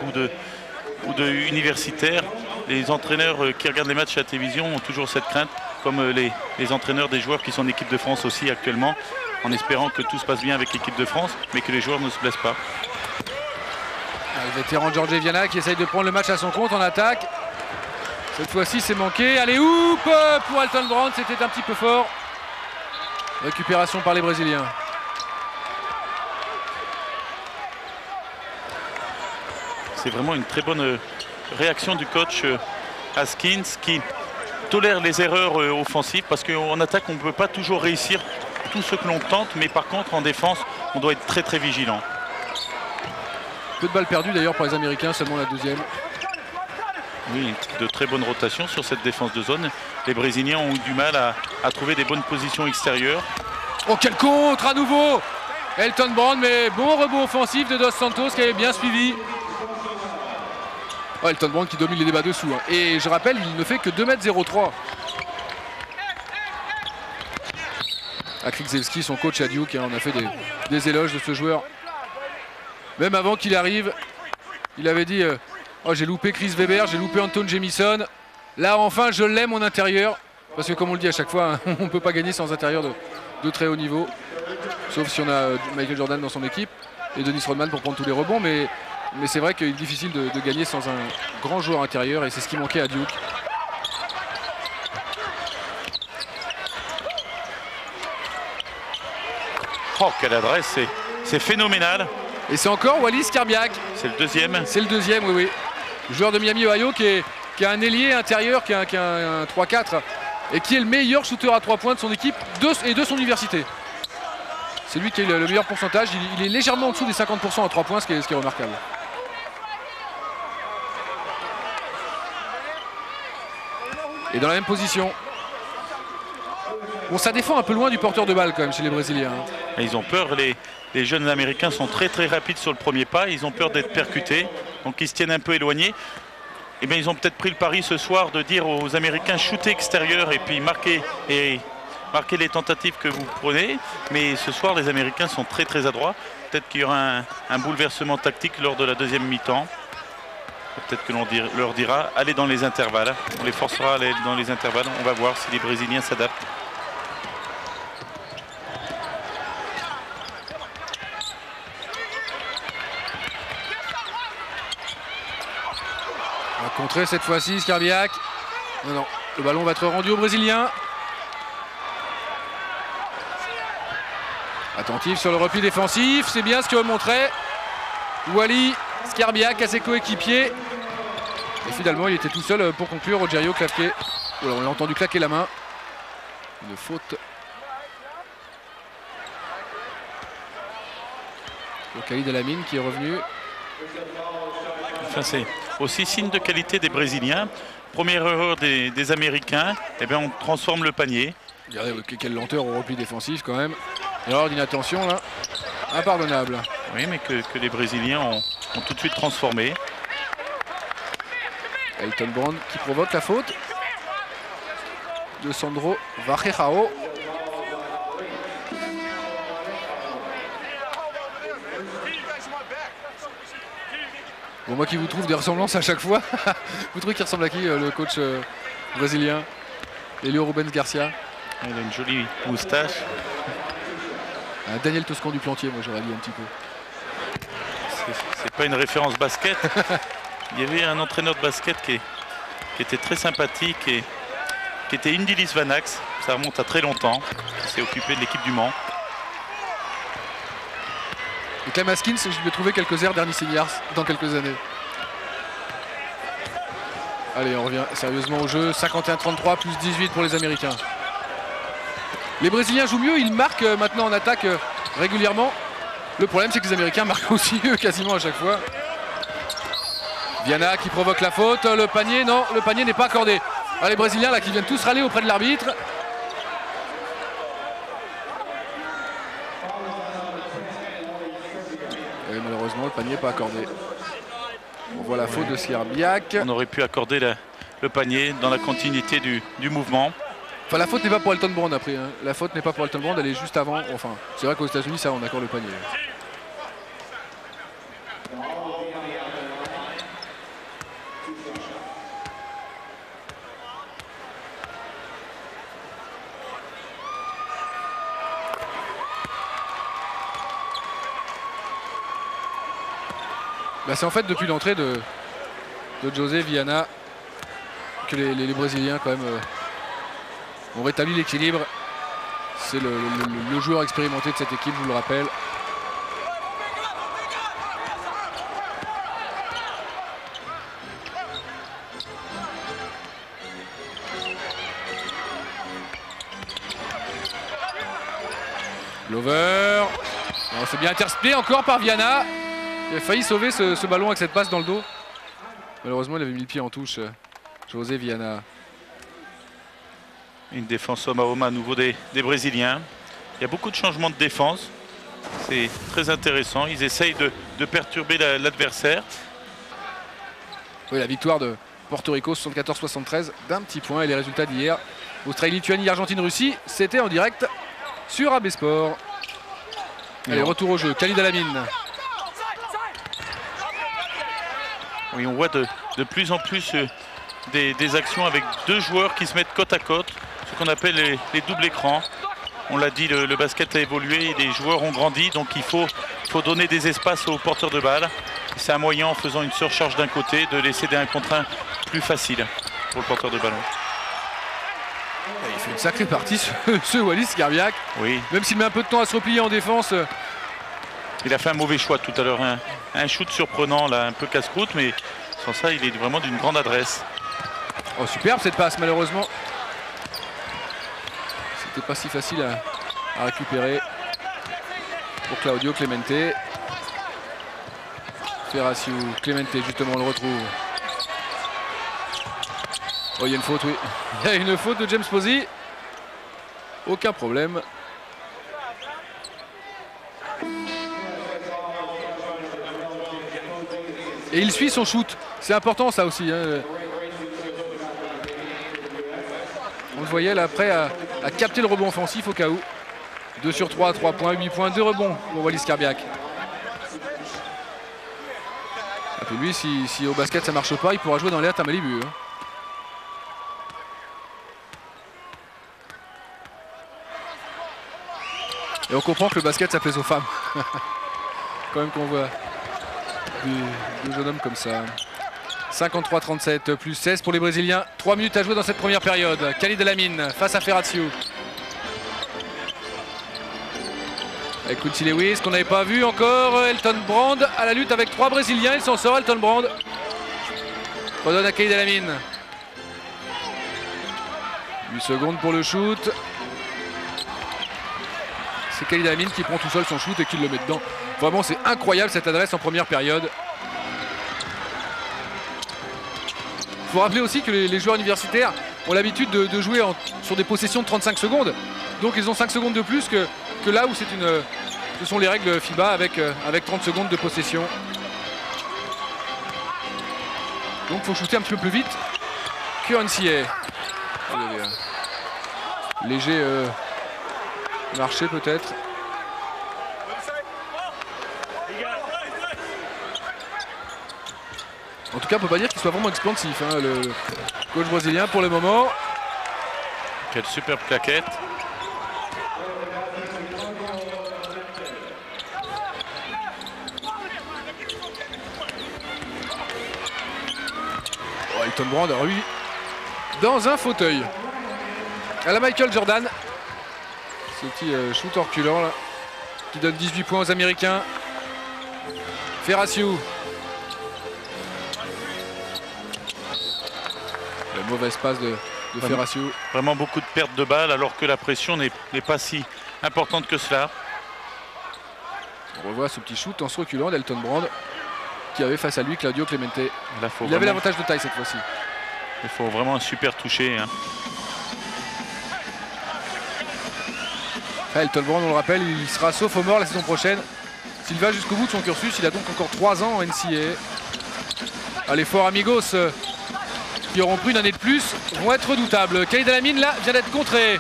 ou de universitaires, les entraîneurs qui regardent les matchs à la télévision ont toujours cette crainte, comme les entraîneurs des joueurs qui sont en équipe de France aussi actuellement, en espérant que tout se passe bien avec l'équipe de France, mais que les joueurs ne se blessent pas. Le vétéran George Viana qui essaye de prendre le match à son compte en attaque. Cette fois-ci c'est manqué. Allez, oup pour Elton Brand, c'était un petit peu fort. Récupération par les Brésiliens. C'est vraiment une très bonne réaction du coach Haskins qui tolère les erreurs offensives parce qu'en attaque on ne peut pas toujours réussir tout ce que l'on tente, mais par contre en défense on doit être très très vigilant. Peu de balles perdues d'ailleurs pour les Américains, seulement la deuxième. Oui, de très bonnes rotations sur cette défense de zone. Les Brésiliens ont eu du mal à trouver des bonnes positions extérieures. Oh, quel contre à nouveau! Elton Brand, mais bon rebond offensif de Dos Santos qui avait bien suivi. Oh, Elton Brand qui domine les débats dessous. Hein. Et je rappelle, il ne fait que 2,03 m. À Krzyzewski, son coach à Duke, hein, on a fait des éloges de ce joueur. Même avant qu'il arrive, il avait dit oh, j'ai loupé Chris Webber, j'ai loupé Anton Jamison. Là, enfin, je l'aime en intérieur. Parce que comme on le dit à chaque fois, hein, on ne peut pas gagner sans intérieur de très haut niveau. Sauf si on a Michael Jordan dans son équipe et Dennis Rodman pour prendre tous les rebonds. Mais c'est vrai qu'il est difficile de gagner sans un grand joueur intérieur. Et c'est ce qui manquait à Duke. Oh, quelle adresse, c'est phénoménal. Et c'est encore Wally Szczerbiak. C'est le deuxième. C'est le deuxième, oui, oui. Le joueur de Miami, Ohio, qui a un ailier intérieur, qui a un 3-4, et qui est le meilleur shooter à 3 points de son équipe et de son université. C'est lui qui a le meilleur pourcentage. Il est légèrement en dessous des 50% à 3 points, ce qui est remarquable. Et dans la même position. Bon, ça défend un peu loin du porteur de balle quand même chez les Brésiliens. Ils ont peur, les jeunes Américains sont très très rapides sur le premier pas, ils ont peur d'être percutés, donc ils se tiennent un peu éloignés. Et bien ils ont peut-être pris le pari ce soir de dire aux Américains shooter extérieur et puis marquer les tentatives que vous prenez. Mais ce soir les Américains sont très très adroits. Peut-être qu'il y aura un bouleversement tactique lors de la deuxième mi-temps. Peut-être que l'on leur dira allez dans les intervalles. On les forcera à aller dans les intervalles. On va voir si les Brésiliens s'adaptent. On va contrer cette fois-ci Szczerbiak. Non, le ballon va être rendu aux Brésiliens. Attentif sur le repli défensif, c'est bien ce que montrait Wally Szczerbiak à ses coéquipiers. Et finalement, il était tout seul pour conclure. Rogerio claqué. Voilà, on l'a entendu claquer la main. Une faute. Pour Khalid Elamine qui est revenu. Enfin, c'est aussi signe de qualité des Brésiliens. Première erreur des Américains, eh bien on transforme le panier. Regardez quelle lenteur au repli défensif quand même. Erreur d'inattention là, impardonnable. Oui, mais que les Brésiliens ont tout de suite transformé. Elton Brand qui provoque la faute de Sandro Varejao. Bon, moi qui vous trouve des ressemblances à chaque fois. Vous trouvez qu'il ressemble à qui, le coach brésilien? Elio Rubens Garcia. Il a une jolie moustache. Daniel Toscan du Plantier, moi j'aurais dit un petit peu. C'est pas une référence basket. Il y avait un entraîneur de basket qui était très sympathique et qui était Indilis Vanax. Ça remonte à très longtemps. Il s'est occupé de l'équipe du Mans. Et Clem Haskins, je vais trouver quelques airs d'Ernie Seniors dans quelques années. Allez, on revient sérieusement au jeu. 51-33 plus 18 pour les Américains. Les Brésiliens jouent mieux, ils marquent maintenant en attaque régulièrement. Le problème, c'est que les Américains marquent aussi eux quasiment à chaque fois. Viana qui provoque la faute. Le panier, non, le panier n'est pas accordé. Ah, les Brésiliens là qui viennent tous râler auprès de l'arbitre. Et malheureusement, le panier n'est pas accordé. On voit la faute de Skierbiak. On aurait pu accorder le panier dans la continuité du mouvement. Enfin, la faute n'est pas pour Elton Brand après. Hein. La faute n'est pas pour Elton Brand, elle est juste avant. Enfin, c'est vrai qu'aux États-Unis, ça, on accorde le panier. Bah, c'est en fait depuis l'entrée de José Viana que les Brésiliens quand même ont rétabli l'équilibre. C'est le joueur expérimenté de cette équipe, je vous le rappelle. Glover. C'est bien intercepté encore par Viana. Il a failli sauver ce ballon avec cette passe dans le dos. Malheureusement, il avait mis le pied en touche, José Viana. Une défense homme à homme à nouveau des Brésiliens. Il y a beaucoup de changements de défense. C'est très intéressant. Ils essayent de perturber l'adversaire. Oui, la victoire de Porto Rico 74-73 d'un petit point. Et les résultats d'hier, Australie, Lituanie, Argentine, Russie, c'était en direct sur AB Sport. Allez, retour au jeu. Khalid Alamine. Oui, on voit de plus en plus des actions avec deux joueurs qui se mettent côte à côte, ce qu'on appelle les doubles écrans. On l'a dit, le basket a évolué, les joueurs ont grandi, donc il faut donner des espaces aux porteurs de balles. C'est un moyen, en faisant une surcharge d'un côté, de laisser des 1 contre 1 plus facile pour le porteur de ballon. Il fait une sacrée partie, ce Wallis Skierbiak. Oui. Même s'il met un peu de temps à se replier en défense. Il a fait un mauvais choix tout à l'heure, un shoot surprenant, là, un peu casse-croûte, mais sans ça, il est vraiment d'une grande adresse. Oh, superbe cette passe, malheureusement. C'était pas si facile à récupérer pour Claudio Clemente. Ferraciu, Clemente, justement, on le retrouve. Oh, il y a une faute, oui. Il y a une faute de James Posey. Aucun problème. Et il suit son shoot. C'est important ça aussi. Hein. On le voyait là après à capter le rebond offensif au cas où. 2 sur 3, 3 points, 8 points, 2 rebonds pour Wallis Skierbiak. Et puis lui, si au basket ça marche pas, il pourra jouer dans l'air à Malibu. Hein. Et on comprend que le basket ça plaise aux femmes. Quand même qu'on voit deux jeunes hommes comme ça. 53-37 plus 16 pour les Brésiliens. 3 minutes à jouer dans cette première période. Khalid Alamine face à Ferraciu. Avec Quincy Lewis qu'on n'avait pas vu encore. Elton Brand à la lutte avec 3 Brésiliens. Il s'en sort, Elton Brand. Redonne à Khalid Alamine. 8 secondes pour le shoot. C'est Khalid Alamine qui prend tout seul son shoot et qui le met dedans. Vraiment, c'est incroyable cette adresse en première période. Il faut rappeler aussi que les joueurs universitaires ont l'habitude de jouer sur des possessions de 35 secondes. Donc ils ont 5 secondes de plus que là où ce sont les règles FIBA avec 30 secondes de possession. Donc il faut shooter un petit peu plus vite que NCA. Léger marché peut-être. En tout cas, on peut pas dire qu'il soit vraiment expansif, hein, le coach brésilien pour le moment. Quelle superbe claquette. Oh, Elton Brand, alors lui, dans un fauteuil. À la Michael Jordan. Ce petit shoot reculant là, qui donne 18 points aux Américains. Ferraciu. La mauvaise passe de Ferraciu. Vraiment beaucoup de pertes de balles alors que la pression n'est pas si importante que cela. On revoit ce petit shoot en se reculant d'Elton Brand qui avait face à lui Claudio Clemente. Là, il avait l'avantage de taille cette fois-ci. Il faut vraiment un super toucher. Hein. Elton Brand, on le rappelle, il sera sophomore la saison prochaine. S'il va jusqu'au bout de son cursus, il a donc encore 3 ans en NCAA. Allez, fort amigos qui auront pris une année de plus vont être redoutables. Khalid Elamine là vient d'être contré.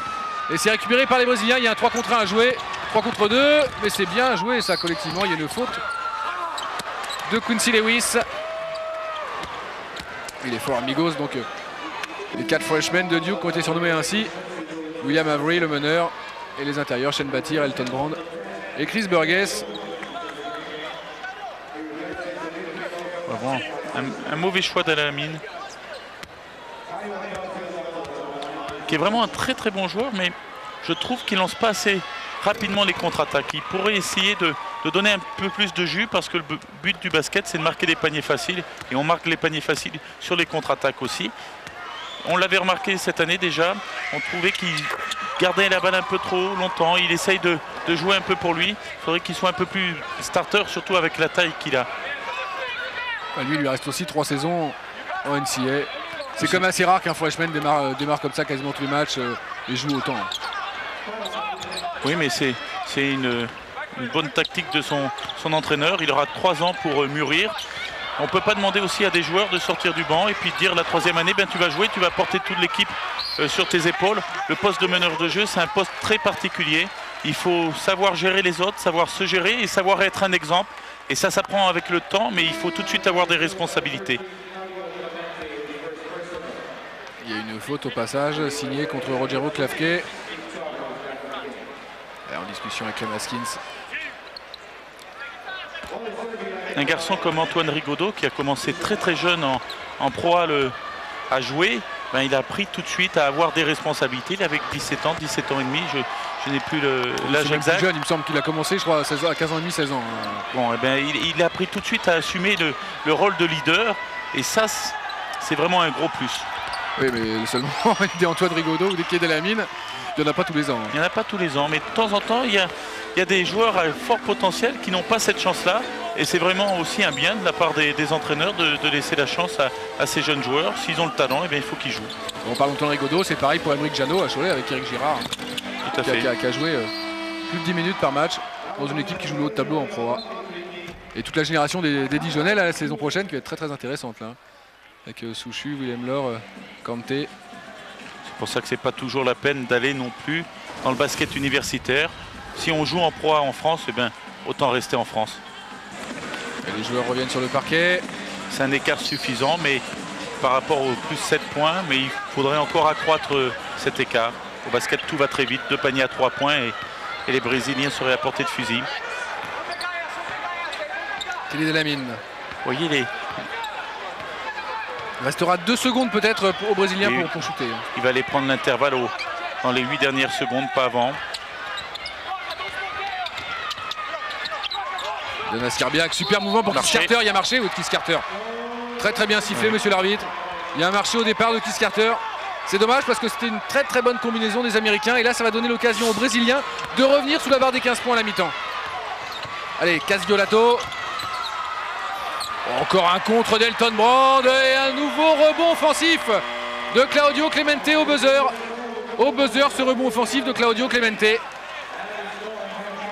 Et c'est récupéré par les Brésiliens. Il y a un 3 contre 1 à jouer. 3 contre 2. Mais c'est bien joué ça collectivement. Il y a une faute de Quincy Lewis. Il est fort amigos. Donc les 4 freshmen de Duke ont été surnommés ainsi. William Avery, le meneur. Et les intérieurs, Shane Battier, Elton Brand et Chris Burgess. Vraiment un mauvais choix d'Elamine. Qui est vraiment un très très bon joueur, mais je trouve qu'il lance pas assez rapidement les contre-attaques. Il pourrait essayer de donner un peu plus de jus parce que le but du basket c'est de marquer des paniers faciles et on marque les paniers faciles sur les contre-attaques aussi. On l'avait remarqué cette année déjà, on trouvait qu'il gardait la balle un peu trop longtemps, il essaye de jouer un peu pour lui. Il faudrait qu'il soit un peu plus starter, surtout avec la taille qu'il a. Lui, il lui reste aussi 3 saisons en NCAA. C'est quand même assez rare qu'un freshman démarre comme ça quasiment tous les matchs et joue autant. Oui, mais c'est une bonne tactique de son entraîneur. Il aura 3 ans pour mûrir. On ne peut pas demander aussi à des joueurs de sortir du banc et puis de dire la 3e année, ben, tu vas jouer, tu vas porter toute l'équipe sur tes épaules. Le poste de meneur de jeu, c'est un poste très particulier. Il faut savoir gérer les autres, savoir se gérer et savoir être un exemple. Et ça s'apprend avec le temps, mais il faut tout de suite avoir des responsabilités. Il y a une faute au passage signée contre Rogero Klavke. En discussion avec Clem Haskins. Un garçon comme Antoine Rigaudot qui a commencé très très jeune en Pro A à jouer, ben, il a appris tout de suite à avoir des responsabilités. Il avait 17 ans et demi, je n'ai plus l'âge exact. Plus jeune, il me semble qu'il a commencé, je crois, à 15 ans et demi, 16 ans. Bon, eh ben, il a appris tout de suite à assumer le rôle de leader et ça, c'est vraiment un gros plus. Oui, mais seulement des Antoine Rigaudot ou des Khalid Elamine, il n'y en a pas tous les ans. Il n'y en a pas tous les ans, mais de temps en temps, il y a des joueurs à fort potentiel qui n'ont pas cette chance-là. Et c'est vraiment aussi un bien de la part des entraîneurs de laisser la chance à ces jeunes joueurs. S'ils ont le talent, eh bien, il faut qu'ils jouent. On parle d'Antoine Rigaudot, c'est pareil pour Aymeric Jeannot à Cholet avec Eric Girard, Tout à fait. Qui a joué plus de 10 minutes par match dans une équipe qui joue le haut de tableau en Pro A. Et toute la génération des Dijonnais la saison prochaine qui va être très très intéressante là. Avec Souchu, Willem Lor, Kanté. C'est pour ça que c'est pas toujours la peine d'aller non plus dans le basket universitaire. Si on joue en Pro A en France, eh bien, autant rester en France. Et les joueurs reviennent sur le parquet. C'est un écart suffisant, mais par rapport aux plus 7 points, mais il faudrait encore accroître cet écart. Au basket, tout va très vite, 2 paniers à 3 points et les Brésiliens seraient à portée de fusil. Khalid Elamine. Vous voyez Il restera 2 secondes peut-être aux Brésiliens pour shooter. Il va aller prendre l'intervalle dans les 8 dernières secondes, pas avant. Jonas Skarbiak, super mouvement pour Kiss Carter. Il y a marché ou de Kiss Carter. Très très bien sifflé, monsieur l'arbitre. Il y a un marché au départ de Kiss Carter. C'est dommage parce que c'était une très très bonne combinaison des Américains. Et là, ça va donner l'occasion aux Brésiliens de revenir sous la barre des 15 points à la mi-temps. Allez, Casgiolato. Encore un contre d'Elton Brand et un nouveau rebond offensif de Claudio Clemente au buzzer. Au buzzer, ce rebond offensif de Claudio Clemente.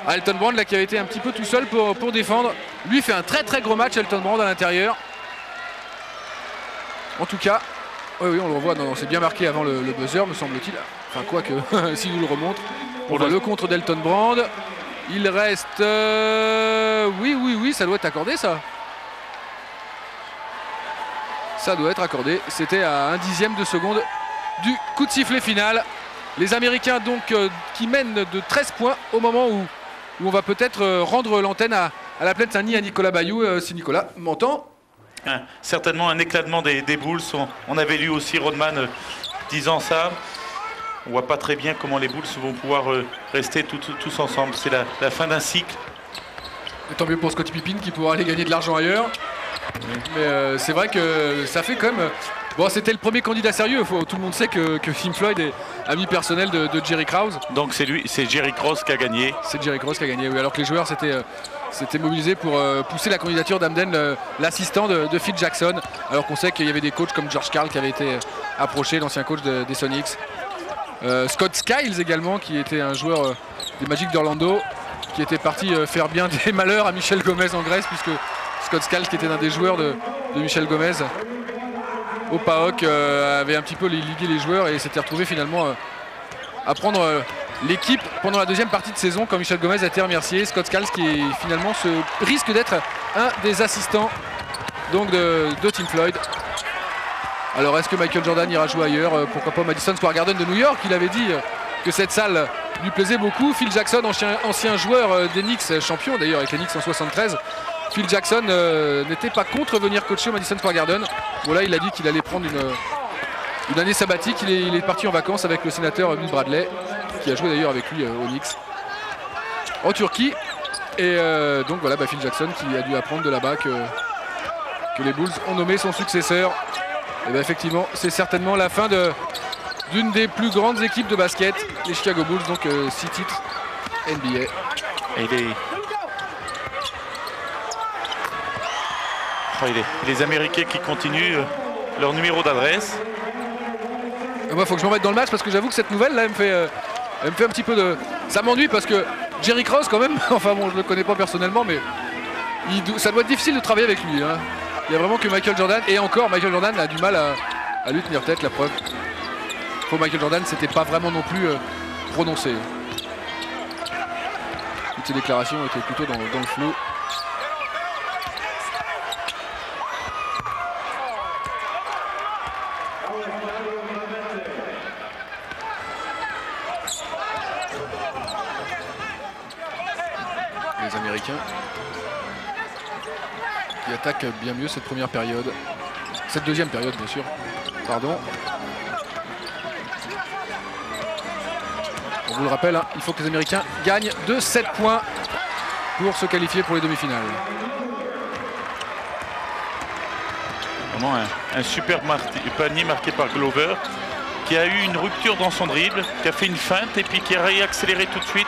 Elton Brand là qui avait été un petit peu tout seul pour défendre. Lui fait un très très gros match, Elton Brand à l'intérieur. En tout cas, oui, on le revoit, c'est bien marqué avant le buzzer me semble-t-il. Enfin quoique, s'il nous le remonte. On voit le contre d'Elton Brand. Il reste... oui, ça doit être accordé ça. ça doit être accordé. C'était à 1/10 de seconde du coup de sifflet final. Les Américains donc qui mènent de 13 points au moment où on va peut-être rendre l'antenne à la Plaine-Saint-Denis à Nicolas Bayou. Si Nicolas m'entend. Certainement un éclatement des Bulls. On avait lu aussi Rodman disant ça. On voit pas très bien comment les Bulls vont pouvoir rester tous ensemble. C'est la fin d'un cycle. Et tant mieux pour Scottie Pippen qui pourra aller gagner de l'argent ailleurs. Mais c'est vrai que ça fait quand même... Bon, c'était le premier candidat sérieux. Tout le monde sait que Tim Floyd est ami personnel de Jerry Krause. Donc c'est Jerry Krause qui a gagné. C'est Jerry Krause qui a gagné, oui. Alors que les joueurs s'étaient mobilisés pour pousser la candidature d'Hamden, l'assistant de Phil Jackson. Alors qu'on sait qu'il y avait des coachs comme George Karl qui avait été approché, l'ancien coach des Sonics. Scott Skiles également, qui était un joueur des Magic d'Orlando, qui était parti faire bien des malheurs à Michel Gomez en Grèce, puisque Scott Skiles, qui était l'un des joueurs de Michel Gomez, au PAOK, avait un petit peu ligué les joueurs et s'était retrouvé finalement à prendre l'équipe pendant la deuxième partie de saison quand Michel Gomez a été remercié. Scott Skiles qui finalement risque d'être un des assistants donc de Tim Floyd. Alors est-ce que Michael Jordan ira jouer ailleurs? Pourquoi pas Madison Square Garden de New York? Il avait dit que cette salle lui plaisait beaucoup. Phil Jackson, ancien joueur des Knicks, champion d'ailleurs avec les Knicks en 73. Phil Jackson n'était pas contre venir coacher au Madison Square Garden. Bon là il a dit qu'il allait prendre une année sabbatique. Il est parti en vacances avec le sénateur Bill Bradley, qui a joué d'ailleurs avec lui aux Knicks en Turquie. Et donc voilà, Phil Jackson qui a dû apprendre de là-bas que les Bulls ont nommé son successeur. Et effectivement c'est certainement la fin d'une des plus grandes équipes de basket, les Chicago Bulls, donc 6 titres NBA. Et les Américains qui continuent leur numéro d'adresse. Moi, faut que je me remette dans le match parce que j'avoue que cette nouvelle là, elle me fait un petit peu de... Ça m'ennuie parce que Jerry Krause quand même, enfin bon, je le connais pas personnellement, mais ça doit être difficile de travailler avec lui. Hein. Il y a vraiment que Michael Jordan, et encore Michael Jordan a du mal à lui tenir tête, la preuve. Pour Michael Jordan, c'était pas vraiment non plus prononcé. Toutes ces déclarations étaient plutôt dans le flou. Les Américains qui attaquent bien mieux cette première période. Cette deuxième période, bien sûr. Pardon. On vous le rappelle, hein, il faut que les Américains gagnent de 7 points pour se qualifier pour les demi-finales. Vraiment un super panier marqué par Glover, qui a eu une rupture dans son dribble, qui a fait une feinte et puis qui a réaccéléré tout de suite.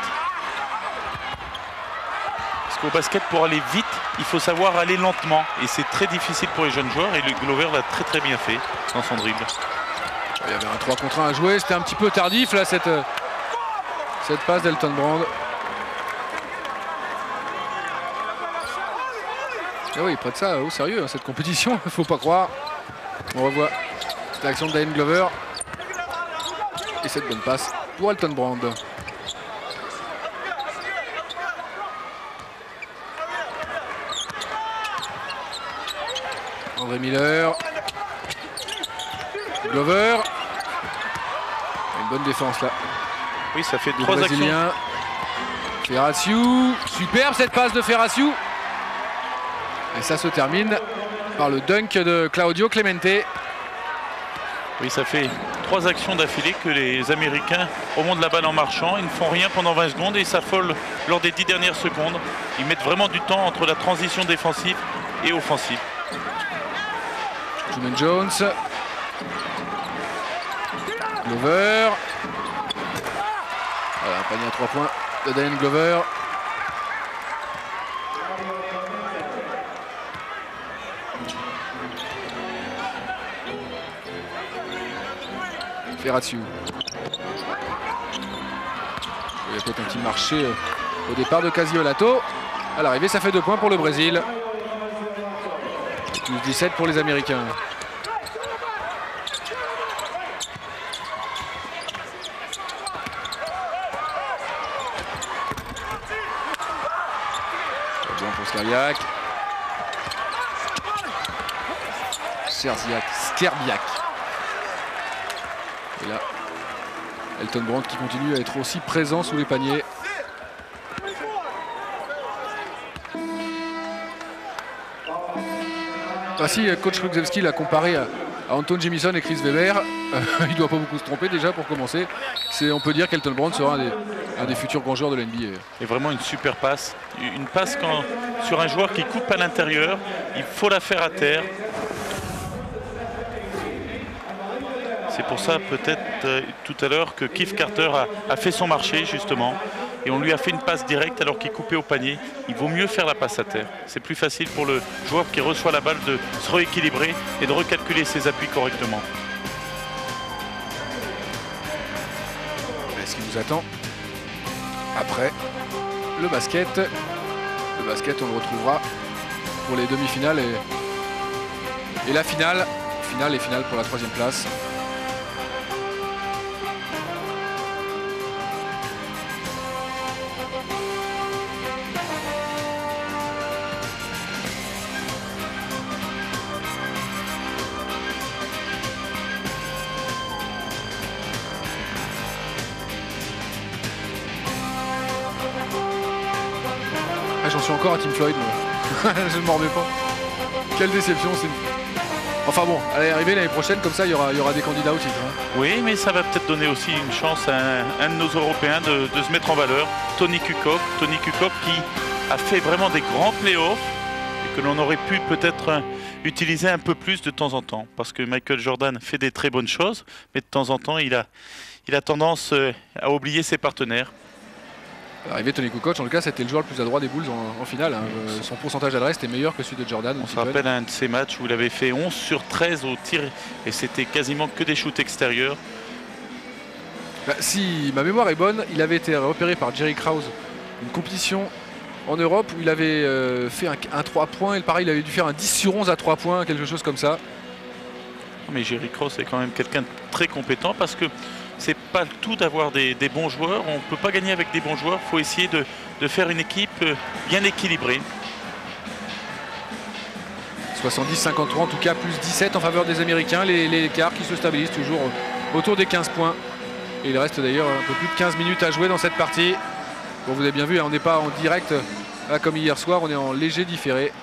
Parce qu'au basket, pour aller vite, il faut savoir aller lentement. Et c'est très difficile pour les jeunes joueurs. Et le Glover l'a très bien fait dans son dribble. Il y avait un 3 contre 1 à jouer. C'était un petit peu tardif là, cette passe d'Elton Brand. Ah oui, il prête ça au sérieux, hein, cette compétition. Il ne faut pas croire. On revoit cette action de Diane Glover. Et cette bonne passe pour Elton Brand. André Miller, Glover, une bonne défense là. Oui, ça fait 3 actions. Ferraciu, superbe cette passe de Ferraciu. Et ça se termine par le dunk de Claudio Clemente. Oui, ça fait 3 actions d'affilée que les Américains remontent la balle en marchant. Ils ne font rien pendant 20 secondes et s'affolent lors des 10 dernières secondes. Ils mettent vraiment du temps entre la transition défensive et offensive. Juman Jones, Glover, voilà, un panier à 3 points de Diane Glover. Ferraciu. Il y a peut-être un petit marché au départ de Casiolato. À l'arrivée, ça fait 2 points pour le Brésil. Plus 17 pour les Américains. Bien pour Skariak. Skerbiak. Et là, Elton Brand qui continue à être aussi présent sous les paniers. Voici coach Rugzewski l'a comparé à Anton Jamison et Chris Weber. Il ne doit pas beaucoup se tromper déjà pour commencer. On peut dire qu'Elton Brand sera un des futurs grands joueurs de l'NBA. Et vraiment une super passe. Une passe sur un joueur qui coupe à l'intérieur. Il faut la faire à terre. C'est pour ça peut-être tout à l'heure que Keith Carter a fait son marché justement. Et on lui a fait une passe directe alors qu'il coupait au panier. Il vaut mieux faire la passe à terre. C'est plus facile pour le joueur qui reçoit la balle de se rééquilibrer et de recalculer ses appuis correctement. Ce qui nous attend après le basket. Le basket, on le retrouvera pour les demi-finales et la finale. Finale et finale pour la 3e place. J'en suis encore à Team Floyd, moi. Je ne m'en remets pas. Quelle déception. Enfin bon, à l'arrivée l'année prochaine, comme ça, il y aura des candidats au titre. Hein. Oui, mais ça va peut-être donner aussi une chance à un de nos Européens de se mettre en valeur. Tony Kukoc. Tony Kukoc qui a fait vraiment des grands playoffs et que l'on aurait pu peut-être utiliser un peu plus de temps en temps. Parce que Michael Jordan fait des très bonnes choses, mais de temps en temps, il a tendance à oublier ses partenaires. L'arrivée de Tony Kukoc, en tout cas, c'était le joueur le plus adroit des Bulls en finale. Hein. Son pourcentage d'adresse était meilleur que celui de Jordan. On se rappelle un de ces matchs où il avait fait 11 sur 13 au tir et c'était quasiment que des shoots extérieurs. Si ma mémoire est bonne, il avait été repéré par Jerry Krause, une compétition en Europe où il avait fait un 3 points. Et pareil, il avait dû faire un 10 sur 11 à 3 points, quelque chose comme ça. Mais Jerry Krause est quand même quelqu'un de très compétent parce que c'est pas le tout d'avoir des bons joueurs. On ne peut pas gagner avec des bons joueurs. Il faut essayer de faire une équipe bien équilibrée. 70-53 en tout cas, plus 17 en faveur des Américains. Les écarts qui se stabilisent toujours autour des 15 points. Et il reste d'ailleurs un peu plus de 15 minutes à jouer dans cette partie. Bon, vous avez bien vu, hein, on n'est pas en direct comme hier soir, on est en léger différé.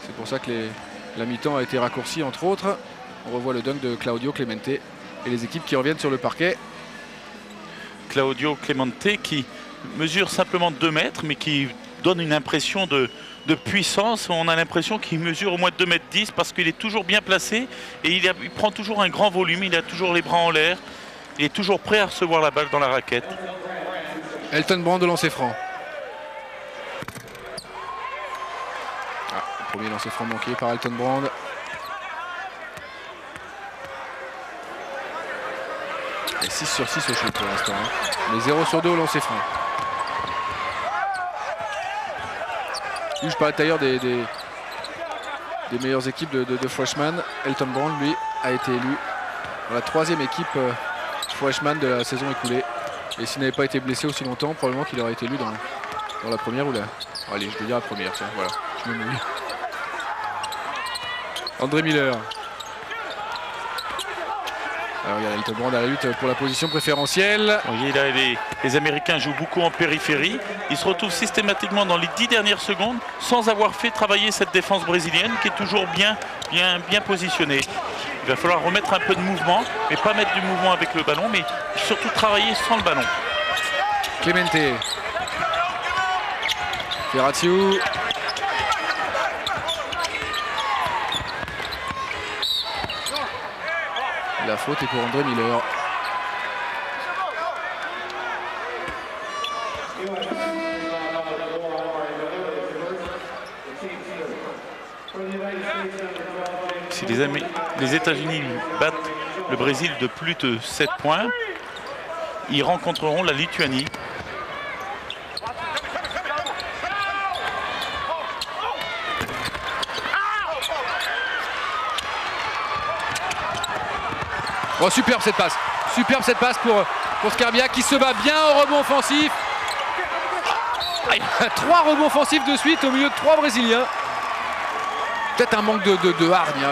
C'est pour ça que la mi-temps a été raccourcie entre autres. On revoit le dunk de Claudio Clemente. Et les équipes qui reviennent sur le parquet. Claudio Clemente qui mesure simplement 2 mètres mais qui donne une impression de puissance. On a l'impression qu'il mesure au moins 2,10 m parce qu'il est toujours bien placé et il prend toujours un grand volume, il a toujours les bras en l'air. Il est toujours prêt à recevoir la balle dans la raquette. Elton Brand de lancer franc. Le premier lancer franc manqué par Elton Brand. Et 6 sur 6 au shoot pour l'instant. Hein. Mais 0 sur 2 au lancer franc. Lui, je parlais d'ailleurs des meilleures équipes de freshman. Elton Brand, lui, a été élu dans la 3e équipe freshman de la saison écoulée. Et s'il n'avait pas été blessé aussi longtemps, probablement qu'il aurait été élu dans la première ou la... Allez, je vais dire la première, tiens, voilà. Je me mouille. André Miller. Alors il y a Elton Brand à la lutte pour la position préférentielle. Vous voyez là, les Américains jouent beaucoup en périphérie. Ils se retrouvent systématiquement dans les 10 dernières secondes sans avoir fait travailler cette défense brésilienne qui est toujours bien positionnée. Il va falloir remettre un peu de mouvement, mais pas mettre du mouvement avec le ballon, mais surtout travailler sans le ballon. Clemente. Ferratiu. La faute est pour André Miller. Si les États-Unis battent le Brésil de plus de 7 points, ils rencontreront la Lituanie. Oh, superbe cette passe. Superbe cette passe pour Skerbiak qui se bat bien au rebond offensif. 3 rebonds offensifs de suite au milieu de 3 Brésiliens. Peut-être un manque de hargne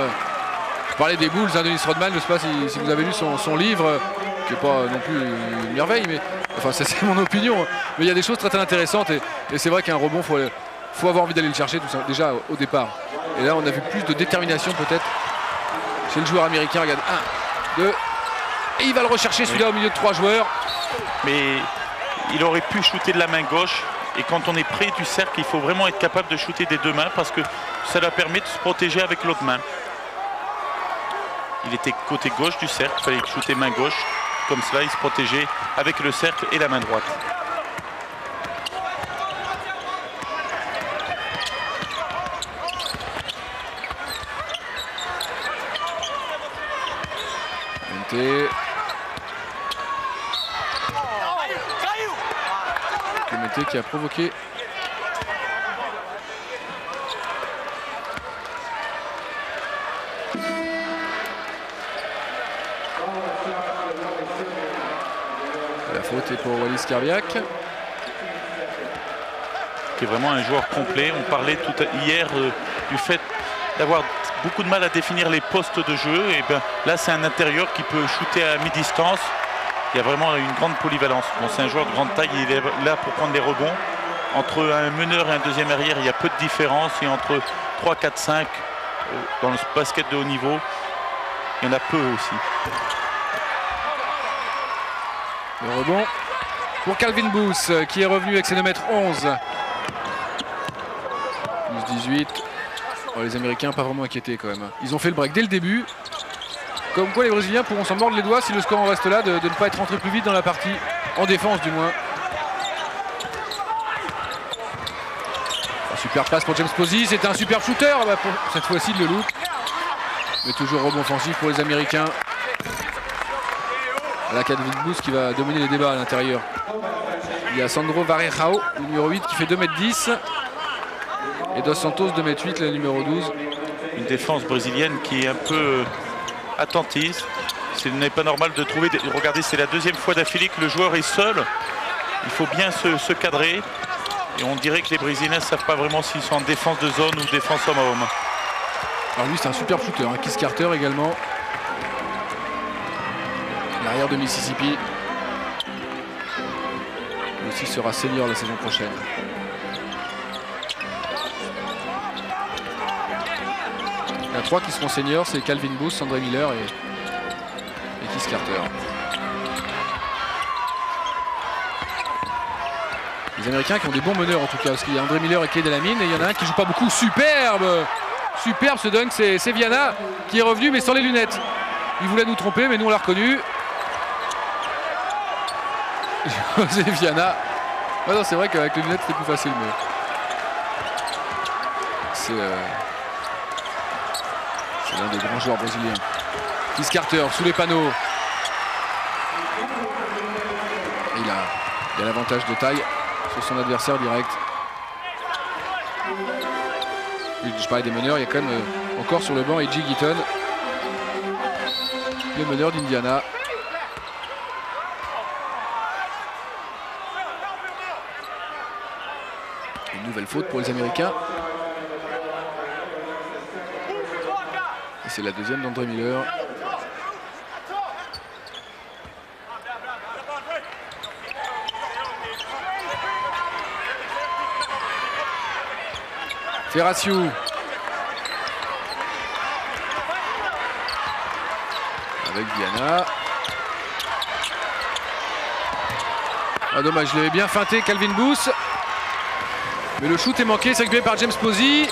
parlais des boules, hein, Dennis Rodman, je ne sais pas si vous avez lu son livre, qui n'est pas non plus une merveille, mais enfin c'est mon opinion. Mais il y a des choses très intéressantes et c'est vrai qu'un rebond, faut avoir envie d'aller le chercher tout ça, déjà au départ. Et là on a vu plus de détermination peut-être chez le joueur américain. Regarde, 1, 2, et il va le rechercher celui-là au milieu de 3 joueurs. Mais il aurait pu shooter de la main gauche. Et quand on est près du cercle, il faut vraiment être capable de shooter des 2 mains parce que ça leur permet de se protéger avec l'autre main. Il était côté gauche du cercle, il fallait shooter main gauche. Comme cela, il se protégeait avec le cercle et la main droite. Mété qui a provoqué la faute est pour Wallis Kerbiak, qui est vraiment un joueur complet. On parlait hier du fait d'avoir beaucoup de mal à définir les postes de jeu. Et ben, là, c'est un intérieur qui peut shooter à mi-distance. Il y a vraiment une grande polyvalence. Bon, c'est un joueur de grande taille, il est là pour prendre des rebonds. Entre un meneur et un deuxième arrière, il y a peu de différence. Et entre 3, 4, 5, dans le basket de haut niveau, il y en a peu aussi. Le rebond pour Calvin Booth, qui est revenu avec ses 2,11 m. Plus 18. Oh, les Américains pas vraiment inquiétés quand même. Ils ont fait le break dès le début. Comme quoi les Brésiliens pourront s'en mordre les doigts si le score en reste là, de ne pas être rentré plus vite dans la partie, en défense du moins. Un super passe pour James Posey, c'était un super shooter, pour cette fois-ci le look. Mais toujours rebond offensif pour les Américains. La Calvin Booth qui va dominer les débats à l'intérieur. Il y a Sandro Varejao, le numéro 8, qui fait 2,10 m. Et Dos Santos, 2,8 m, le numéro 12. Une défense brésilienne qui est un peu attentiste. Ce n'est pas normal de trouver... Regardez, c'est la 2e fois d'affilée que le joueur est seul. Il faut bien se cadrer. Et on dirait que les Brésiliens ne savent pas vraiment s'ils sont en défense de zone ou défense homme à homme. Alors lui, c'est un super shooter. Hein. Keith Carter également. L'arrière de Mississippi. Lui aussi sera senior la saison prochaine. Il y a 3 qui seront seniors, c'est Calvin Booth, André Miller et Keith Carter. Les Américains qui ont des bons meneurs en tout cas, parce qu'il y a André Miller et Clay Delamine, et il y en a un qui joue pas beaucoup. Superbe! Superbe ce dunk, c'est Viana qui est revenu mais sans les lunettes. Il voulait nous tromper mais nous on l'a reconnu. José Viana. Ah non, c'est vrai qu'avec les lunettes c'était plus facile, mais c'est l'un des grands joueurs brésiliens. Keith Carter sous les panneaux. Il a l'avantage de taille sur son adversaire direct. Je parlais des meneurs, il y a quand même encore sur le banc A.J. Gitton, le meneur d'Indiana. Une nouvelle faute pour les Américains. Et c'est la 2e d'André Miller. Ferraciu. Avec Viana. Ah dommage, je l'avais bien feinté Calvin Booth. Mais le shoot est manqué, c'est récupéré par James Posey.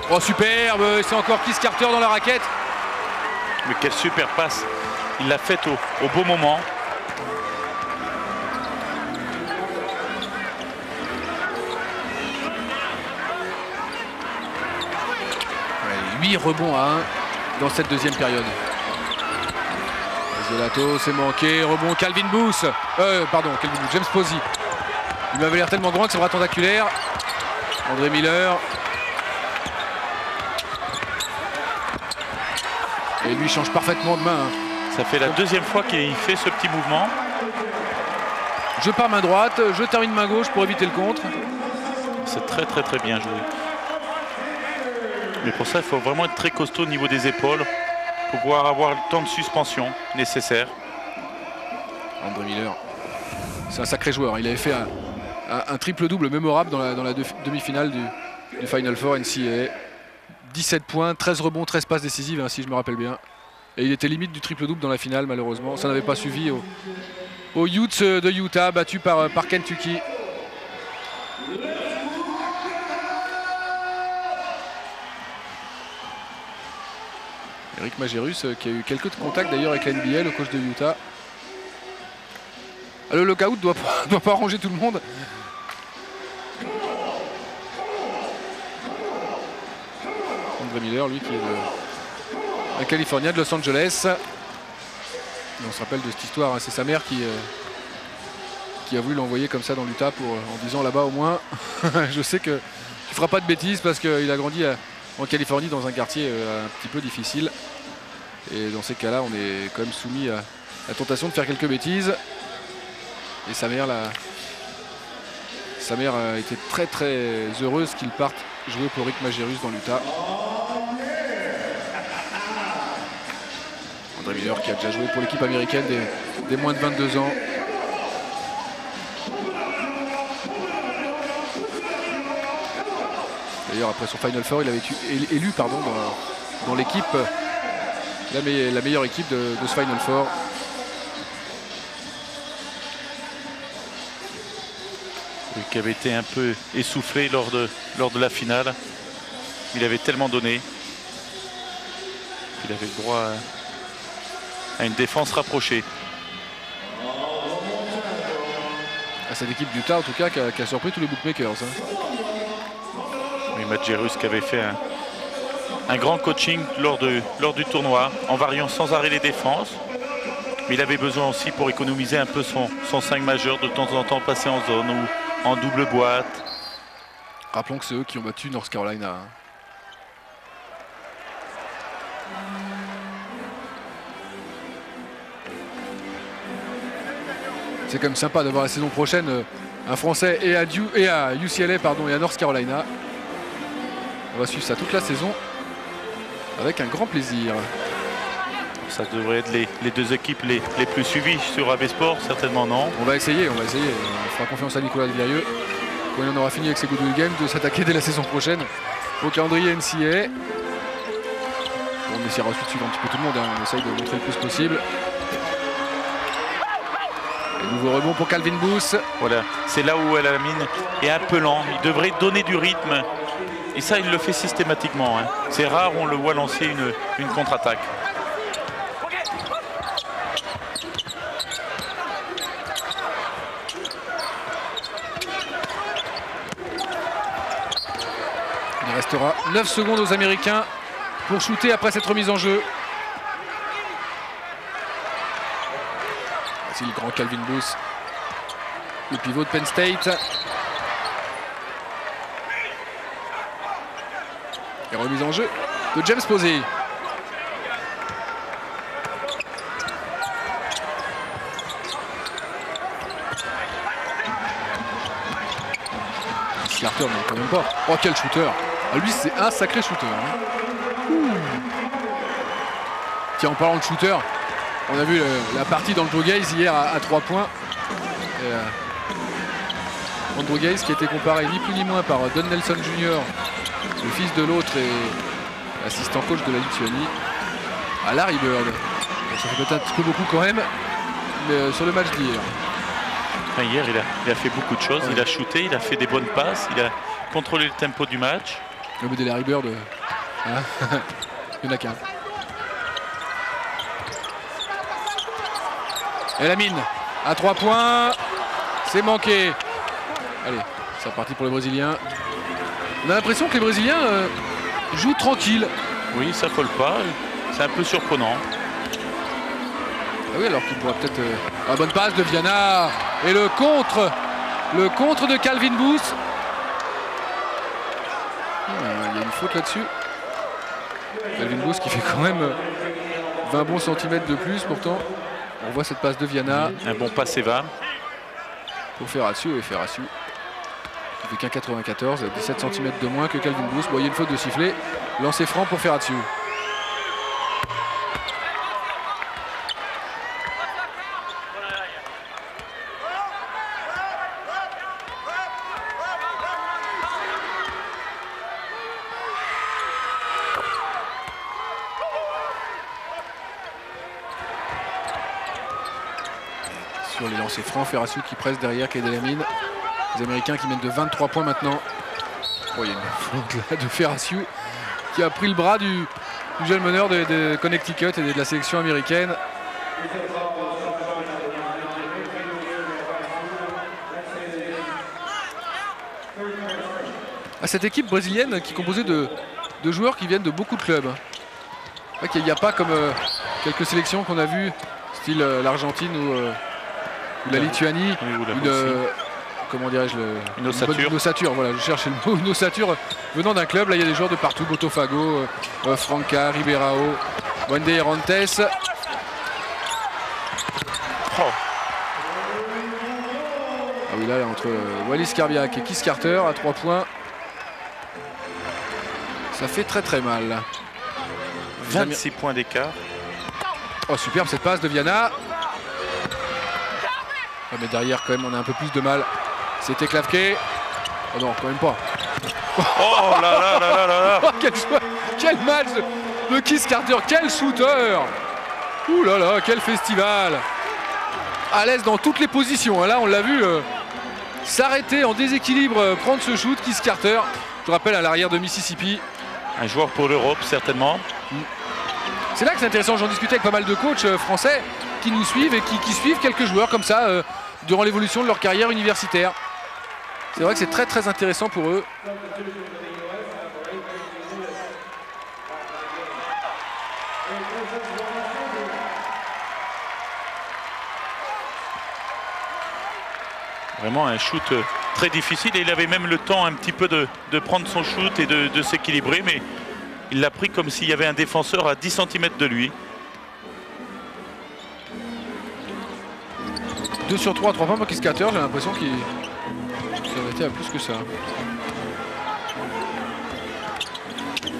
Oh superbe, c'est encore Keith Carter dans la raquette. Mais quelle super passe. Il l'a faite au beau moment. Ouais, 8 rebonds à 1 dans cette 2e période. Zolato, c'est manqué. Rebond Calvin Booth. Pardon, Calvin Booth, James Posey. Il m'avait l'air tellement grand que c'est bras tentaculaire. André Miller. Et lui change parfaitement de main. Hein. Ça fait la 2e fois qu'il fait ce petit mouvement. Je pars main droite, je termine main gauche pour éviter le contre. C'est très bien joué. Mais pour ça, il faut vraiment être très costaud au niveau des épaules pour pouvoir avoir le temps de suspension nécessaire. André Miller, c'est un sacré joueur. Il avait fait un triple-double mémorable dans la demi-finale du Final Four NCAA. 17 points, 13 rebonds, 13 passes décisives, hein, si je me rappelle bien. Et il était limite du triple-double dans la finale, malheureusement. Ça n'avait pas suivi aux Utes de Utah, battu par Kentucky. Eric Majerus qui a eu quelques contacts d'ailleurs avec la NBA, le coach de Utah. Le lockout doit pas arranger tout le monde. André Miller, lui, qui est un Californien de Los Angeles. Et on se rappelle de cette histoire, hein, c'est sa mère qui a voulu l'envoyer comme ça dans l'Utah en disant là-bas au moins, je sais que tu feras pas de bêtises parce qu'il a grandi en Californie dans un quartier un petit peu difficile. Et dans ces cas-là, on est quand même soumis à la tentation de faire quelques bêtises. Et sa mère a été très très heureuse qu'il parte jouer pour Rick Majerus dans l'Utah. André Miller qui a déjà joué pour l'équipe américaine des moins de 22 ans. D'ailleurs après son Final Four, il avait été élu dans l'équipe, la meilleure équipe de ce Final Four. Qui avait été un peu essoufflé lors de la finale. Il avait tellement donné. Il avait le droit à une défense rapprochée. À cette équipe d'Utah en tout cas qui a surpris tous les bookmakers. Hein. Oui, Majerus qui avait fait un grand coaching lors du tournoi en variant sans arrêt les défenses. Mais il avait besoin aussi pour économiser un peu son 5 majeur de temps en temps passer en zone ou en double boîte. Rappelons que c'est eux qui ont battu North Carolina. C'est quand même sympa d'avoir la saison prochaine un Français et à UCLA et à North Carolina. On va suivre ça toute la saison avec un grand plaisir. Ça devrait être les deux équipes les plus suivies sur AB Sport, certainement non. On va essayer. On fera confiance à Nicolas Delvirieux, quand il en aura fini avec ses Goodwill Games, de s'attaquer dès la saison prochaine au calendrier NCAA. On essaiera ensuite de suivre un petit peu tout le monde, hein. On essaye de montrer le plus possible. Et nouveau rebond pour Calvin Booth. Voilà, c'est là où El-Amin est un peu lent. Il devrait donner du rythme. Et ça, il le fait systématiquement. Hein. C'est rare, on le voit lancer une contre-attaque. Il restera 9 secondes aux Américains pour shooter après cette remise en jeu. Voici le grand Calvin Booth, le pivot de Penn State. Et remise en jeu de James Posey. Carter, non, quand même pas. Oh, quel shooter! Ah, lui, c'est un sacré shooter. Hein. Tiens, en parlant de shooter, on a vu la partie d'Andrew Gaze hier à 3 points. Andrew Gaze qui a été comparé ni plus ni moins par Don Nelson Jr., le fils de l'autre et assistant coach de la Lituanie, à Larry Bird. Donc, ça fait peut-être un petit peu beaucoup quand même, mais sur le match d'hier. Enfin, hier, il a fait beaucoup de choses. Ouais. Il a shooté, il a fait des bonnes passes, il a contrôlé le tempo du match. Le but de Larry Bird, hein. Il y en a qu'un. El-Amin à 3 points, c'est manqué. Allez, c'est parti pour les Brésiliens. On a l'impression que les Brésiliens jouent tranquille. Oui, ça colle pas, c'est un peu surprenant. Ah oui, alors qu'il pourra peut-être... la bonne passe de Viana et le contre de Calvin Booth. Il y a une faute là-dessus. Calvin Booth qui fait quand même 20 bons centimètres de plus pourtant. On voit cette passe de Viana. Un bon passe Eva. Pour Ferraciu, et Ferraciu qui fait qu'un 94, 17 cm de moins que Calvin Booth. Bon, il y a une faute de sifflet. Lancer franc pour Ferraciu. sur les lancers francs. Ferraciu qui presse derrière Kedelamine. Les Américains qui mènent de 23 points maintenant. Oh, il y a une faute là de Ferraciu qui a pris le bras du jeune meneur de Connecticut et de la sélection américaine. Cette équipe brésilienne qui est composée de joueurs qui viennent de beaucoup de clubs. Il n'y a pas comme quelques sélections qu'on a vues, style l'Argentine ou la Lituanie, comment dirais-je, une ossature. Voilà, je cherchais le mot, une ossature venant d'un club. Là, il y a des joueurs de partout, Botafogo, Franca, Ribeirão, Bandeirantes. Oh. Ah oui, là, entre Wallis Carbiac et Keith Carter à 3 points. Ça fait très très mal. 26 points d'écart. Oh, superbe cette passe de Viana. Oh, mais derrière quand même on a un peu plus de mal. C'était Klavke. Oh non, quand même pas. Oh là là là là là. Oh, quel match de Keith Carter. Quel shooter. Ouh là là, quel festival. À l'aise dans toutes les positions. Là on l'a vu s'arrêter en déséquilibre, prendre ce shoot. Keith Carter, je rappelle, à l'arrière de Mississippi. Un joueur pour l'Europe certainement. C'est là que c'est intéressant, j'en discutais avec pas mal de coachs français qui nous suivent et qui suivent quelques joueurs comme ça durant l'évolution de leur carrière universitaire. C'est vrai que c'est très très intéressant pour eux. Vraiment un shoot très difficile et il avait même le temps un petit peu de prendre son shoot et de s'équilibrer, mais il l'a pris comme s'il y avait un défenseur à 10 cm de lui. 2 sur 3 à 3 points pour Keith Carter, j'ai l'impression qu'il aurait été à plus que ça.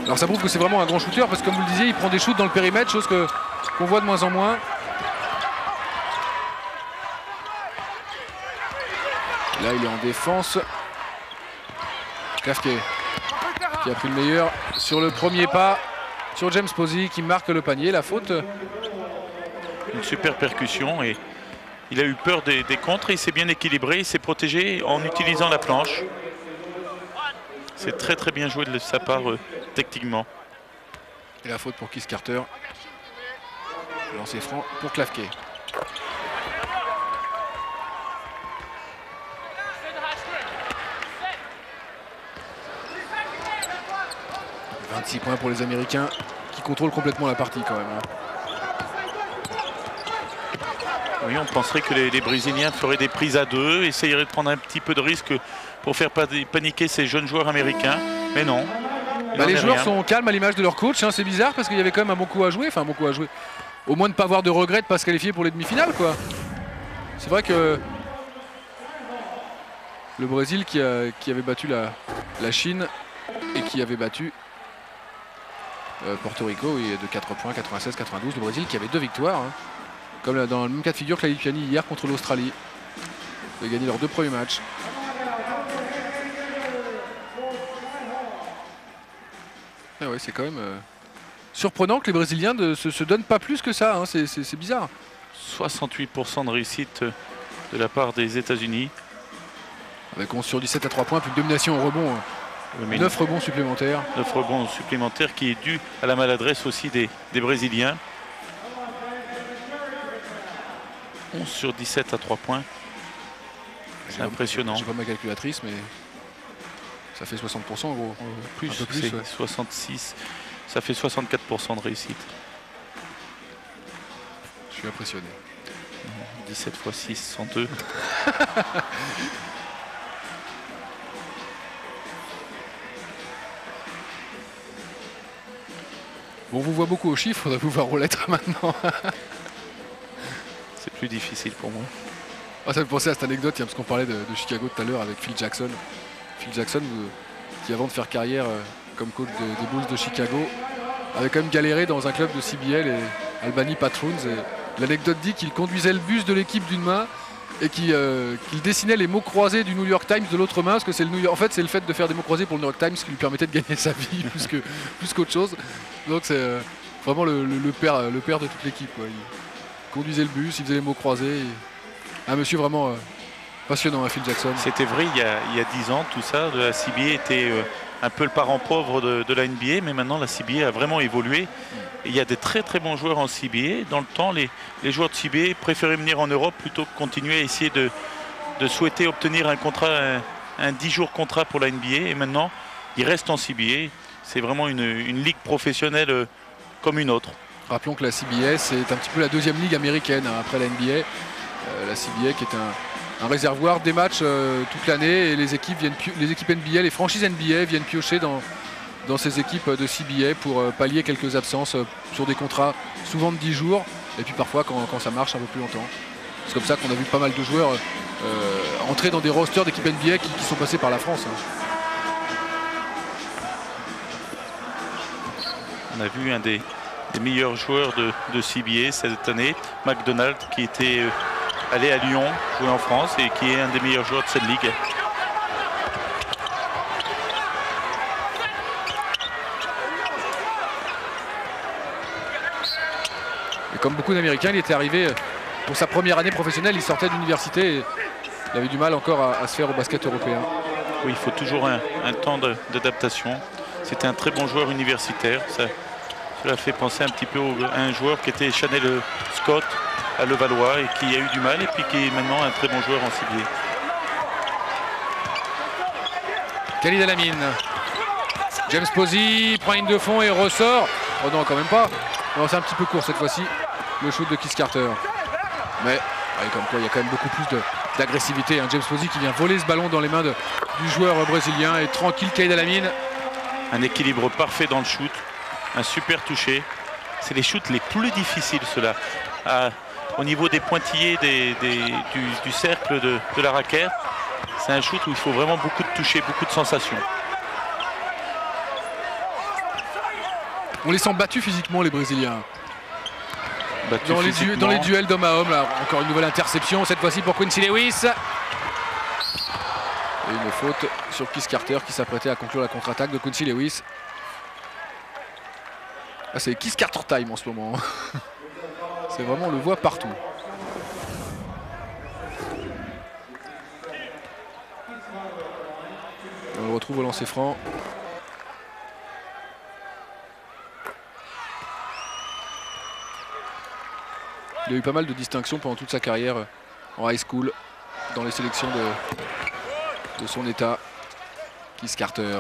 Alors ça prouve que c'est vraiment un grand shooter parce que comme vous le disiez, il prend des shoots dans le périmètre, chose qu'on voit de moins en moins. Là il est en défense. Klavke qui a pris le meilleur sur le premier pas sur James Posey qui marque le panier. La faute. Une super percussion et il a eu peur des contres, il s'est bien équilibré, il s'est protégé en utilisant la planche. C'est très très bien joué de sa part techniquement. Et la faute pour Keith Carter. Lancer franc pour Klavke. « 26 points pour les Américains qui contrôlent complètement la partie quand même. Oui, on penserait que les Brésiliens feraient des prises à deux, essayeraient de prendre un petit peu de risque pour faire paniquer ces jeunes joueurs américains. Mais non. Les joueurs sont calmes à l'image de leur coach. C'est bizarre parce qu'il y avait quand même un bon coup à jouer. Enfin, un bon coup à jouer. Au moins de ne pas avoir de regret de ne pas se qualifier pour les demi-finales, quoi. C'est vrai que le Brésil qui avait battu la Chine et qui avait battu Porto Rico de 4 points, 96-92. Le Brésil qui avait 2 victoires. Comme dans le même cas de figure que la Lituanie hier contre l'Australie. Ils ont gagné leurs 2 premiers matchs. Ah ouais, c'est quand même surprenant que les Brésiliens ne se donnent pas plus que ça. C'est bizarre. 68% de réussite de la part des États-Unis. Avec 11 sur 17 à 3 points, puis une domination au rebond. 9 rebonds supplémentaires. 9 rebonds supplémentaires qui est dû à la maladresse aussi des Brésiliens. 11 sur 17 à 3 points. C'est impressionnant. Je n'ai pas ma calculatrice, mais ça fait 60% en gros. Plus, un peu plus, ouais. 66. Ça fait 64% de réussite. Je suis impressionné. 17 x 6, 102. Bon, on vous voit beaucoup aux chiffres, il faudrait vous voir aux lettres maintenant. C'est plus difficile pour moi. Ah, ça me fait penser à cette anecdote, parce qu'on parlait de Chicago tout à l'heure avec Phil Jackson. Phil Jackson, qui avant de faire carrière comme coach des Bulls de Chicago, avait quand même galéré dans un club de CBL et Albany Patrons. L'anecdote dit qu'il conduisait le bus de l'équipe d'une main et qu'il dessinait les mots croisés du New York Times de l'autre main, parce que c'est en fait c'est le fait de faire des mots croisés pour le New York Times qui lui permettait de gagner sa vie plus qu'autre chose. Donc c'est vraiment le père de toute l'équipe. Il conduisait le bus, il faisait les mots croisés. un monsieur vraiment passionnant, Phil Jackson. C'était vrai il y a 10 ans, tout ça. La CBA était un peu le parent pauvre de la NBA, mais maintenant la CBA a vraiment évolué. Et il y a des très très bons joueurs en CBA. Dans le temps, les joueurs de CBA préféraient venir en Europe plutôt que continuer à essayer de souhaiter obtenir un contrat, un 10 jours contrat pour la NBA. Et maintenant, ils restent en CBA. C'est vraiment une ligue professionnelle comme une autre. Rappelons que la CBA, c'est un petit peu la deuxième ligue américaine après la NBA. La CBA qui est un réservoir des matchs toute l'année, et les équipes NBA, les franchises NBA viennent piocher dans ces équipes de CBA pour pallier quelques absences sur des contrats souvent de 10 jours, et puis parfois quand ça marche un peu plus longtemps. C'est comme ça qu'on a vu pas mal de joueurs entrer dans des rosters d'équipes NBA qui sont passés par la France. On a vu un des meilleurs joueurs de CBA cette année, McDonald, qui était allé à Lyon jouer en France et qui est un des meilleurs joueurs de cette ligue. Et comme beaucoup d'Américains, il était arrivé pour sa première année professionnelle, il sortait d'université et il avait du mal encore à se faire au basket européen. Oui, il faut toujours un temps d'adaptation. C'était un très bon joueur universitaire. Cela fait penser un petit peu à un joueur qui était Chanel Scott à Levallois et qui a eu du mal et puis qui est maintenant un très bon joueur en CBA. Khalid El-Amin. James Posey prend une de fond et ressort. Oh non, quand même pas. Non, c'est un petit peu court cette fois-ci, le shoot de Keith Carter. Mais comme quoi, il y a quand même beaucoup plus d'agressivité. James Posey qui vient voler ce ballon dans les mains du joueur brésilien. Et tranquille, Khalid El-Amin. Un équilibre parfait dans le shoot. Un super touché. C'est les shoots les plus difficiles, ceux-là. Au niveau des pointillés du cercle de la raquette, c'est un shoot où il faut vraiment beaucoup de toucher, beaucoup de sensations. On les sent battus physiquement, les Brésiliens. Battus dans les duels d'homme à homme, là, encore une nouvelle interception, cette fois-ci pour Quincy Lewis. Et une faute sur Keith Carter qui s'apprêtait à conclure la contre-attaque de Quincy Lewis. Ah, c'est Keith Carter time en ce moment. C'est vraiment, on le voit partout. On le retrouve au lancer franc. Il a eu pas mal de distinctions pendant toute sa carrière en high school, dans les sélections de son état. Keith Carter.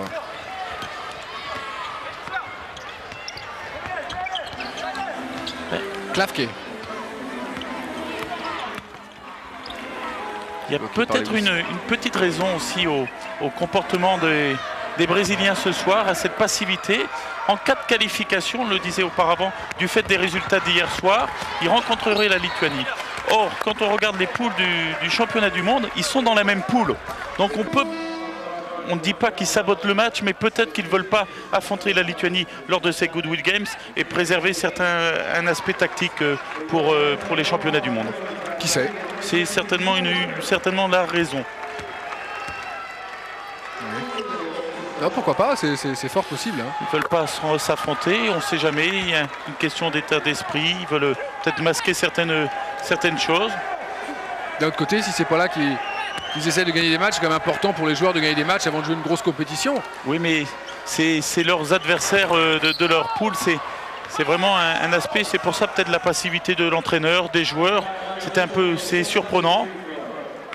Klavke. Il y a peut-être une petite raison aussi au comportement des Brésiliens ce soir, à cette passivité. En cas de qualification, on le disait auparavant, du fait des résultats d'hier soir, ils rencontreraient la Lituanie. Or, quand on regarde les poules du championnat du monde, ils sont dans la même poule. Donc on ne dit pas qu'ils sabotent le match, mais peut-être qu'ils ne veulent pas affronter la Lituanie lors de ces Goodwill Games et préserver un aspect tactique pour les championnats du monde. Qui sait? C'est certainement la raison. Oui. Non, pourquoi pas, c'est fort possible. Hein. Ils ne veulent pas s'affronter, on ne sait jamais, il y a une question d'état d'esprit, ils veulent peut-être masquer certaines choses. D'un autre côté, si c'est pas là qu'ils essaient de gagner des matchs, c'est quand même important pour les joueurs de gagner des matchs avant de jouer une grosse compétition. Oui, mais c'est leurs adversaires de leur poule, c'est vraiment un aspect, c'est pour ça peut-être la passivité de l'entraîneur, des joueurs, c'est surprenant.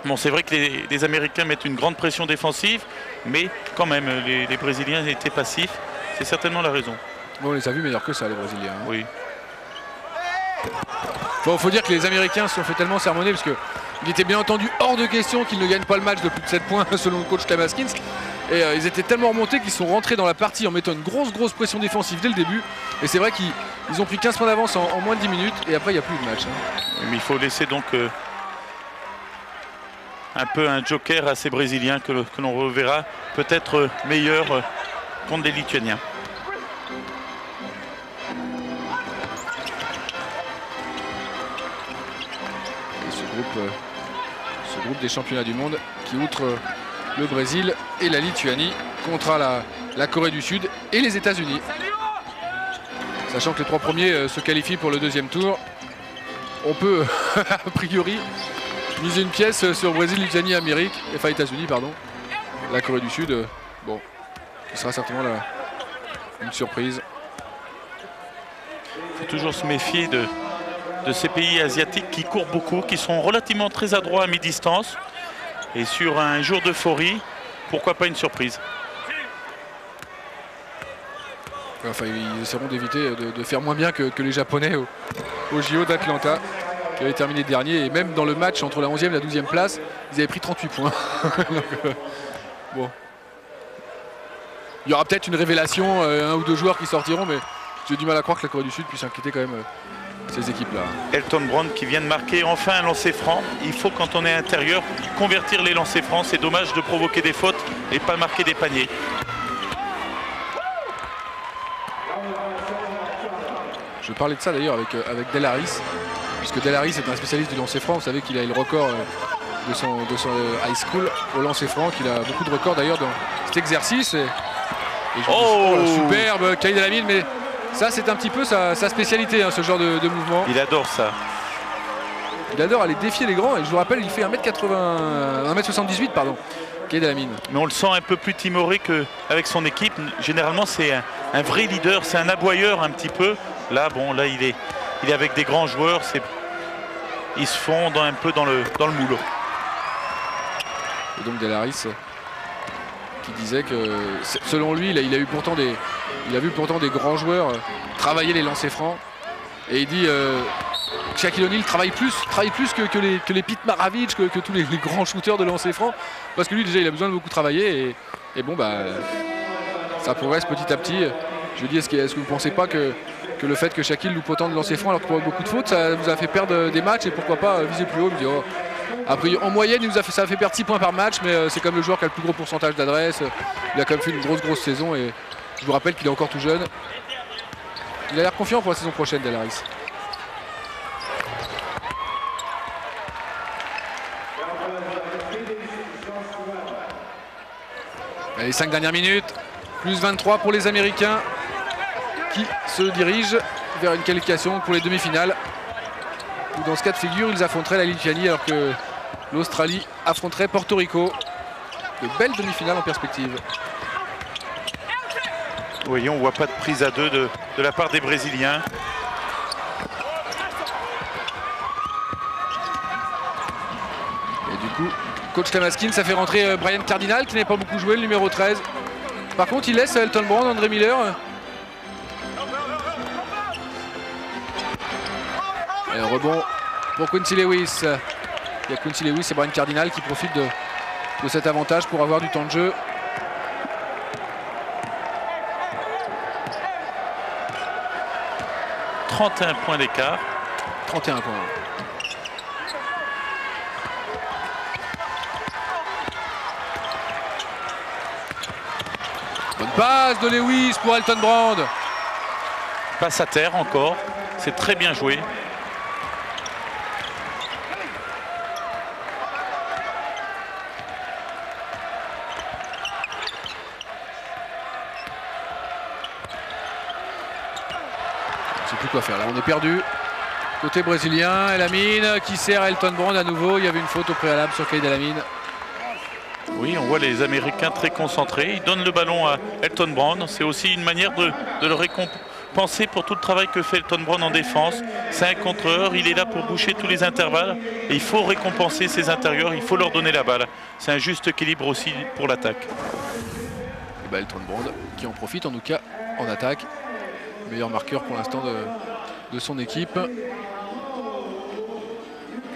Bon, c'est vrai que les Américains mettent une grande pression défensive, mais quand même, les Brésiliens étaient passifs. C'est certainement la raison. Bon, on les a vus meilleurs que ça, les Brésiliens. Hein. Oui. Bon, faut dire que les Américains se sont fait tellement sermonner parce qu'il était bien entendu hors de question qu'ils ne gagnent pas le match de plus de 7 points selon le coach Kamaskins. Et ils étaient tellement remontés qu'ils sont rentrés dans la partie en mettant une grosse pression défensive dès le début. Et c'est vrai qu'ils ont pris 15 points d'avance en moins de 10 minutes et après il n'y a plus de match. Hein. Mais il faut laisser donc un peu un joker à ces Brésiliens que l'on reverra peut-être meilleur contre les Lituaniens. Et ce groupe des championnats du monde qui, outre le Brésil et la Lituanie, comptera la Corée du Sud et les États-Unis. Sachant que les 3 premiers se qualifient pour le 2e tour, on peut a priori miser une pièce sur Brésil, Lituanie, Amérique, enfin États-Unis, pardon. La Corée du Sud, bon, ce sera certainement une surprise. Il faut toujours se méfier de ces pays asiatiques qui courent beaucoup, qui sont relativement très adroits à mi-distance. Et sur un jour d'euphorie, pourquoi pas une surprise? Enfin, ils essaieront d'éviter de faire moins bien que les Japonais au JO d'Atlanta, qui avaient terminé dernier. Et même dans le match entre la 11e et la 12e place, ils avaient pris 38 points. Donc, bon. Il y aura peut-être une révélation, un ou deux joueurs qui sortiront, mais j'ai du mal à croire que la Corée du Sud puisse inquiéter quand même ces équipes-là. Elton Brand qui vient de marquer enfin un lancer franc. Il faut, quand on est intérieur, convertir les lancers francs. C'est dommage de provoquer des fautes et pas marquer des paniers. Je parlais de ça d'ailleurs avec Del Harris, puisque Del Harris est un spécialiste du lancer franc. Vous savez qu'il a eu le record de son high school au lancer franc, qu'il a beaucoup de records d'ailleurs dans cet exercice. Et superbe, Khalid El Amin, mais ça c'est un petit peu sa spécialité, hein, ce genre de mouvement. Il adore ça. Il adore aller défier les grands, et je vous rappelle, il fait 1m78, pardon, Khalid El Amin. Mais on le sent un peu plus timoré qu'avec son équipe. Généralement c'est un vrai leader, c'est un aboyeur un petit peu. Là, bon, là il est avec des grands joueurs, ils se fondent un peu dans le moule. Et donc Del Harris qui disait que selon lui, il a vu pourtant des grands joueurs travailler les lancers francs. Et il dit Shaquille O'Neal travaille plus que les Pete Maravich, que tous les grands shooters de lancers francs. Parce que lui déjà il a besoin de beaucoup travailler et bon bah ça progresse petit à petit. Je veux dire, est-ce que vous ne pensez pas que le fait que Shaquille loupe autant de lancers francs alors qu'il provoque beaucoup de fautes, ça vous a fait perdre des matchs et pourquoi pas viser plus haut? Après, en moyenne, ça a fait perdre 6 points par match, mais c'est comme le joueur qui a le plus gros pourcentage d'adresse. Il a quand même fait une grosse saison et je vous rappelle qu'il est encore tout jeune. Il a l'air confiant pour la saison prochaine, Del Harris. Les 5 dernières minutes, plus 23 pour les Américains qui se dirigent vers une qualification pour les demi-finales. Dans ce cas de figure, ils affronteraient la Lituanie alors que l'Australie affronterait Porto Rico. De belles demi-finales en perspective. Vous voyez, on ne voit pas de prise à deux de la part des Brésiliens. Et du coup, coach Tamaskine, ça fait rentrer Brian Cardinal qui n'avait pas beaucoup joué, le numéro 13. Par contre, il laisse Elton Brand, André Miller. Et rebond pour Quincy Lewis. Il y a Quincy Lewis et Brian Cardinal qui profitent de cet avantage pour avoir du temps de jeu. « 31 points d'écart. » 31 points. Bonne passe de Lewis pour Elton Brand. Passe à terre encore. C'est très bien joué. Je ne sais plus quoi faire là, on est perdu. Côté brésilien, El Amin qui sert Elton Brand à nouveau. Il y avait une faute au préalable sur Khalid El Amin. Oui, on voit les Américains très concentrés. Ils donnent le ballon à Elton Brand. C'est aussi une manière de le récompenser pour tout le travail que fait Elton Brand en défense. C'est un contreur, il est là pour boucher tous les intervalles. Et il faut récompenser ses intérieurs, il faut leur donner la balle. C'est un juste équilibre aussi pour l'attaque. Elton Brand qui en profite en tout cas en attaque. Meilleur marqueur pour l'instant de son équipe.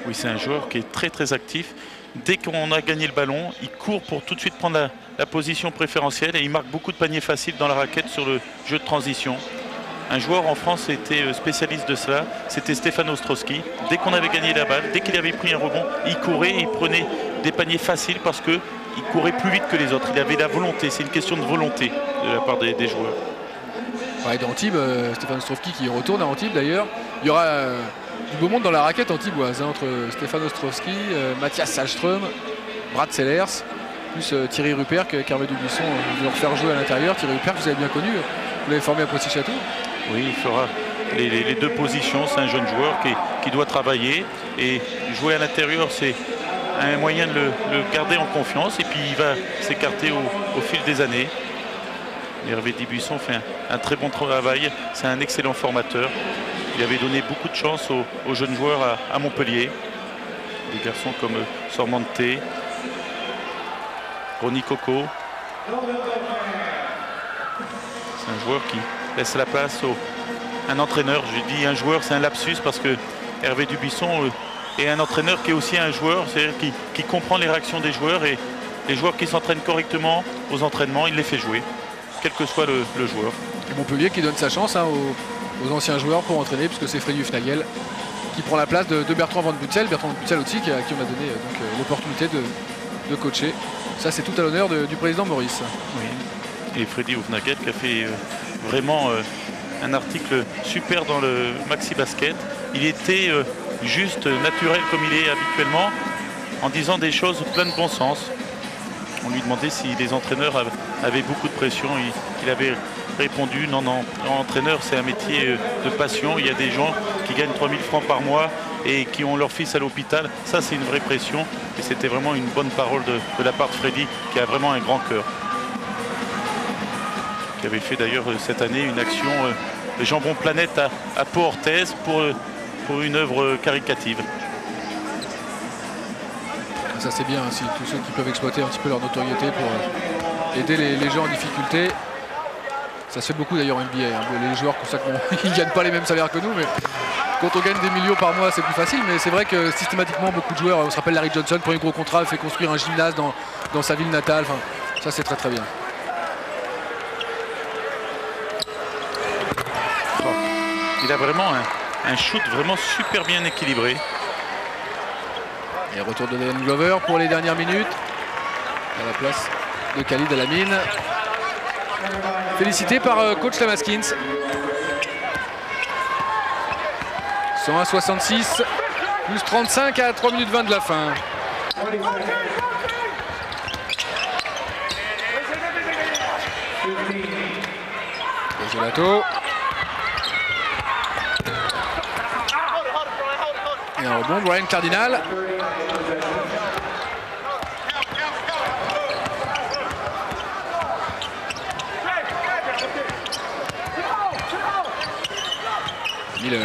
Oui, c'est un joueur qui est très actif. Dès qu'on a gagné le ballon, il court pour tout de suite prendre la position préférentielle et il marque beaucoup de paniers faciles dans la raquette sur le jeu de transition. Un joueur en France était spécialiste de cela, c'était Stefan Ostrowski. Dès qu'on avait gagné la balle, dès qu'il avait pris un rebond, il courait et il prenait des paniers faciles parce qu'il courait plus vite que les autres. Il avait la volonté, c'est une question de volonté de la part des joueurs. Ouais, d'Antibes, Stefan Ostrowski qui retourne à Antibes d'ailleurs. Il y aura du beau monde dans la raquette antiboise, hein, entre Stefan Ostrowski, Mathias Sahlström, Brad Sellers, plus Thierry Rupert qu'Hervé Dubuisson veut leur faire jouer à l'intérieur. Thierry Rupert, vous avez bien connu, vous l'avez formé à Poissy-Château. Oui, il fera les deux positions. C'est un jeune joueur qui doit travailler. Et jouer à l'intérieur, c'est un moyen de le garder en confiance. Et puis il va s'écarter au fil des années. Hervé Dubuisson fait un très bon travail. C'est un excellent formateur. Il avait donné beaucoup de chance aux jeunes joueurs à Montpellier. Des garçons comme Sormante, Ronnie Coco. C'est un joueur qui laisse la place à un entraîneur. Je dis un joueur, c'est un lapsus parce que Hervé Dubuisson est un entraîneur qui est aussi un joueur, c'est-à-dire qui comprend les réactions des joueurs, et les joueurs qui s'entraînent correctement aux entraînements, il les fait jouer, quel que soit le joueur. Et Montpellier qui donne sa chance aux anciens joueurs pour entraîner, puisque c'est Freddy Hufnagel qui prend la place de Bertrand Van Butzel. Bertrand Van Butzel aussi, à qui on a donné l'opportunité de coacher. Ça, c'est tout à l'honneur du président Maurice. Oui. Et Freddy Hufnagel qui a fait vraiment un article super dans le Maxi Basket. Il était juste naturel comme il est habituellement, en disant des choses plein de bon sens. On lui demandait si les entraîneurs avaient beaucoup de pression. Il avait répondu non, entraîneur, c'est un métier de passion. Il y a des gens qui gagnent 3000 francs par mois et qui ont leur fils à l'hôpital. Ça, c'est une vraie pression. Et c'était vraiment une bonne parole de la part de Freddy, qui a vraiment un grand cœur. Qui avait fait d'ailleurs cette année une action Jambon Planète à Pau-Orthez pour une œuvre caricative. Ça, c'est bien aussi, tous ceux qui peuvent exploiter un petit peu leur notoriété pour aider les gens en difficulté. Ça se fait beaucoup d'ailleurs en NBA. Les joueurs, pour ça qu'ils ne gagnent pas les mêmes salaires que nous, mais quand on gagne des millions par mois, c'est plus facile. Mais c'est vrai que systématiquement, beaucoup de joueurs, on se rappelle Larry Johnson, premier gros contrat, fait construire un gymnase dans sa ville natale. Enfin, ça, c'est très très bien. Il a vraiment un shoot vraiment super bien équilibré. Et retour de Dion Glover pour les dernières minutes. À la place de Khalid Elamine. Félicité par coach Lamaskins. 101-66, plus 35 à 3 minutes 20 de la fin. Gelato. Et un rebond, Brian Cardinal. Miller.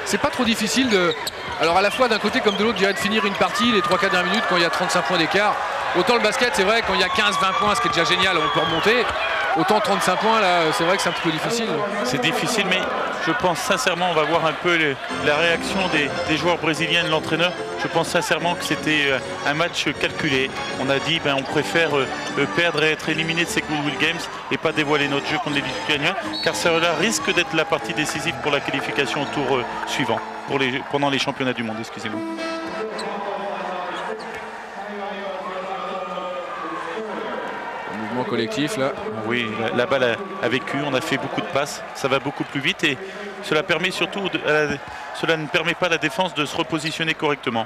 C'est pas trop difficile de... Alors à la fois d'un côté comme de l'autre, je dirais de finir une partie les 3-4 dernières minutes quand il y a 35 points d'écart. Autant le basket, c'est vrai, quand il y a 15-20 points, ce qui est déjà génial, on peut remonter. Autant 35 points, là, c'est vrai que c'est un petit peu difficile. C'est difficile, mais je pense sincèrement, on va voir un peu la réaction des joueurs brésiliens, de l'entraîneur. Je pense sincèrement que c'était un match calculé. On a dit, on préfère perdre et être éliminé de ces Goodwill Games et pas dévoiler notre jeu contre les Lituaniens, car cela risque d'être la partie décisive pour la qualification au tour suivant, pendant les championnats du monde, excusez-moi. Collectif là. Oui, la balle a vécu, on a fait beaucoup de passes, ça va beaucoup plus vite et cela permet surtout, cela ne permet pas à la défense de se repositionner correctement.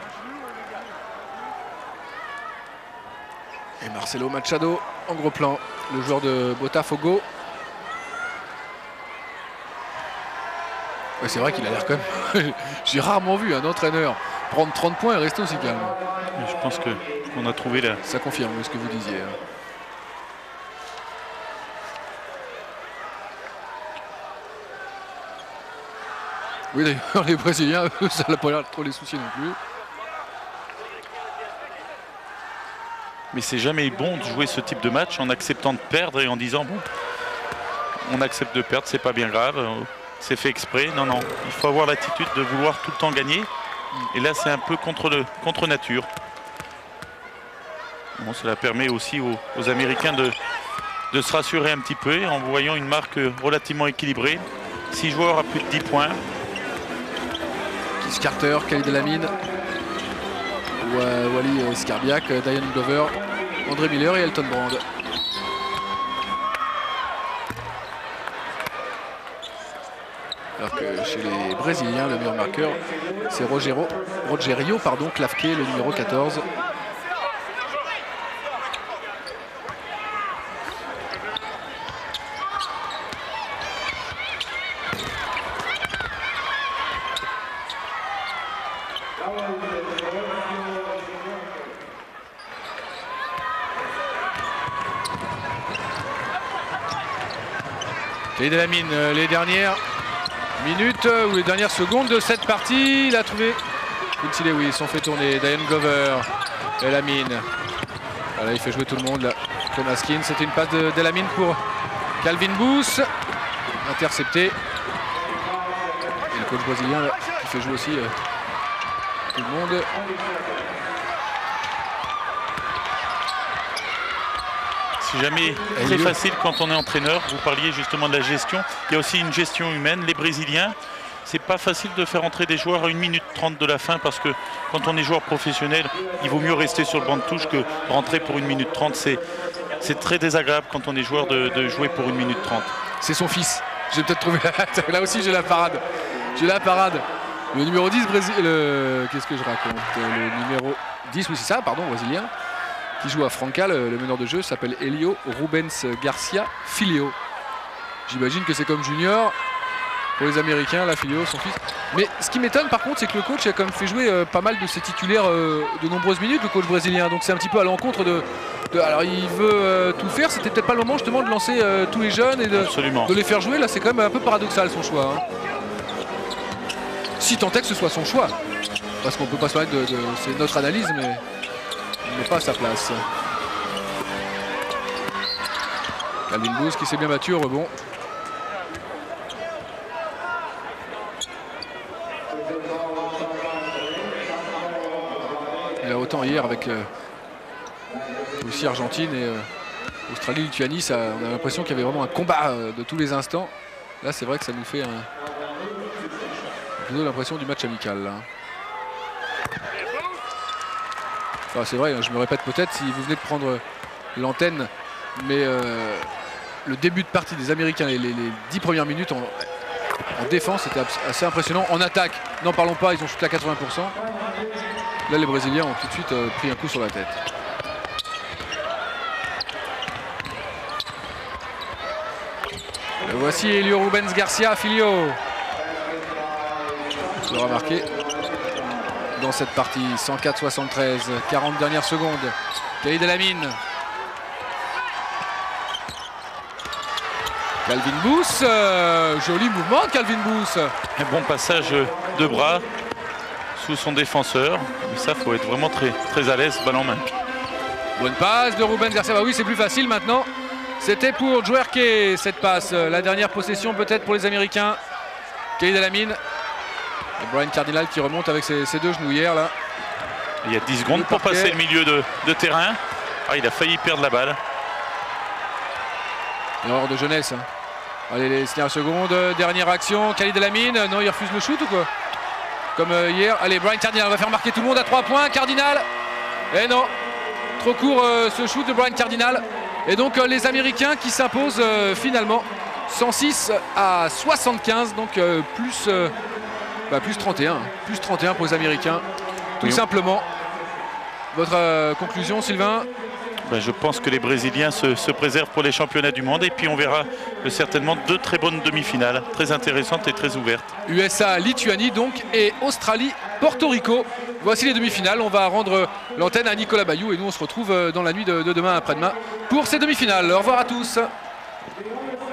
Et Marcelo Machado en gros plan, le joueur de Botafogo. Ouais, c'est vrai qu'il a l'air quand même. J'ai rarement vu un entraîneur prendre 30 points et rester aussi calme. Je pense qu'on a trouvé là. Ça confirme ce que vous disiez. Oui, d'ailleurs, les Brésiliens, eux, ça n'a pas l'air trop les soucier non plus. Mais c'est jamais bon de jouer ce type de match en acceptant de perdre et en disant bon, on accepte de perdre, c'est pas bien grave, c'est fait exprès. Non, non, il faut avoir l'attitude de vouloir tout le temps gagner. Et là, c'est un peu contre nature. Bon, cela permet aussi aux Américains de se rassurer un petit peu en voyant une marque relativement équilibrée. 6 joueurs à plus de 10 points. Keith Carter, Khalid Elamine, Wally Skarbiak, Dion Glover, André Miller et Elton Brand. Alors que chez les Brésiliens, le meilleur marqueur, c'est Rogerio Clavque, le numéro 14. Kelly Delamine, les dernières minutes ou les dernières secondes de cette partie, il a trouvé Quincy Lewis, on fait tourner Diane Glover, Delamine. Voilà, il fait jouer tout le monde là. Thomas Kin, c'était une passe de Delamine pour Calvin Booth, intercepté. Et le coach brésilien là, qui fait jouer aussi tout le monde. C'est jamais très facile quand on est entraîneur. Vous parliez justement de la gestion. Il y a aussi une gestion humaine. Les Brésiliens, c'est pas facile de faire entrer des joueurs à 1 minute 30 de la fin parce que quand on est joueur professionnel, il vaut mieux rester sur le banc de touche que rentrer pour 1 minute 30. C'est très désagréable quand on est joueur de jouer pour 1 minute 30. C'est son fils. J'ai peut-être trouvé là aussi j'ai la parade. J'ai la parade. Le numéro 10 Brésil. Qu'est-ce que je raconte? Le numéro 10, oui c'est ça, pardon, brésilien. Qui joue à Franca, le meneur de jeu s'appelle Elio Rubens Garcia Filho. J'imagine que c'est comme junior pour les Américains, la Filho, son fils. Mais ce qui m'étonne par contre, c'est que le coach a quand même fait jouer pas mal de ses titulaires de nombreuses minutes, le coach brésilien. Donc c'est un petit peu à l'encontre alors il veut tout faire, c'était peut-être pas le moment justement de lancer tous les jeunes et de les faire jouer. Là c'est quand même un peu paradoxal son choix. Hein. Si tant est que ce soit son choix. Parce qu'on peut pas se permettre c'est notre analyse, mais il n'est pas à sa place. Calvin Booth qui s'est bien battu au rebond. Il a autant hier avec aussi Argentine et Australie-Lituanie, on a l'impression qu'il y avait vraiment un combat de tous les instants. Là c'est vrai que ça nous fait plutôt l'impression du match amical. Là. Enfin, c'est vrai, je me répète peut-être si vous venez de prendre l'antenne, mais le début de partie des Américains, les 10 premières minutes en défense, c'était assez impressionnant. En attaque, n'en parlons pas, ils ont shooté à 80%. Là, les Brésiliens ont tout de suite pris un coup sur la tête. Et voici Elio Rubens Garcia Filho. Il sera marqué dans cette partie. 104-73, 40 dernières secondes. Kelly Delamine. Calvin Booth, joli mouvement de Calvin Booth. Un bon passage de bras sous son défenseur. Mais ça, faut être vraiment très, très à l'aise, balle en main. Bonne passe de Rubens Garcia. Bah oui, c'est plus facile maintenant. C'était pour Djuerke cette passe. La dernière possession peut-être pour les Américains. Kelly Delamine. Et Brian Cardinal qui remonte avec ses deux genouillères là. Il y a 10 secondes pour passer le milieu de terrain. Ah, il a failli perdre la balle. Erreur de jeunesse. Hein. Allez, les dernières secondes. Dernière action. Kelly Delamine. Non, il refuse le shoot ou quoi? Comme hier. Allez, Brian Cardinal va faire marquer tout le monde à 3 points. Cardinal. Et non. Trop court ce shoot de Brian Cardinal. Et donc les Américains qui s'imposent finalement 106-75. Donc plus 31. Plus 31 pour les Américains. Tout simplement. Votre conclusion, Sylvain? Je pense que les Brésiliens se préservent pour les championnats du monde et puis on verra certainement 2 très bonnes demi-finales, très intéressantes et très ouvertes. USA, Lituanie donc et Australie, Porto Rico. Voici les demi-finales. On va rendre l'antenne à Nicolas Bayou et nous on se retrouve dans la nuit de demain après-demain pour ces demi-finales. Au revoir à tous.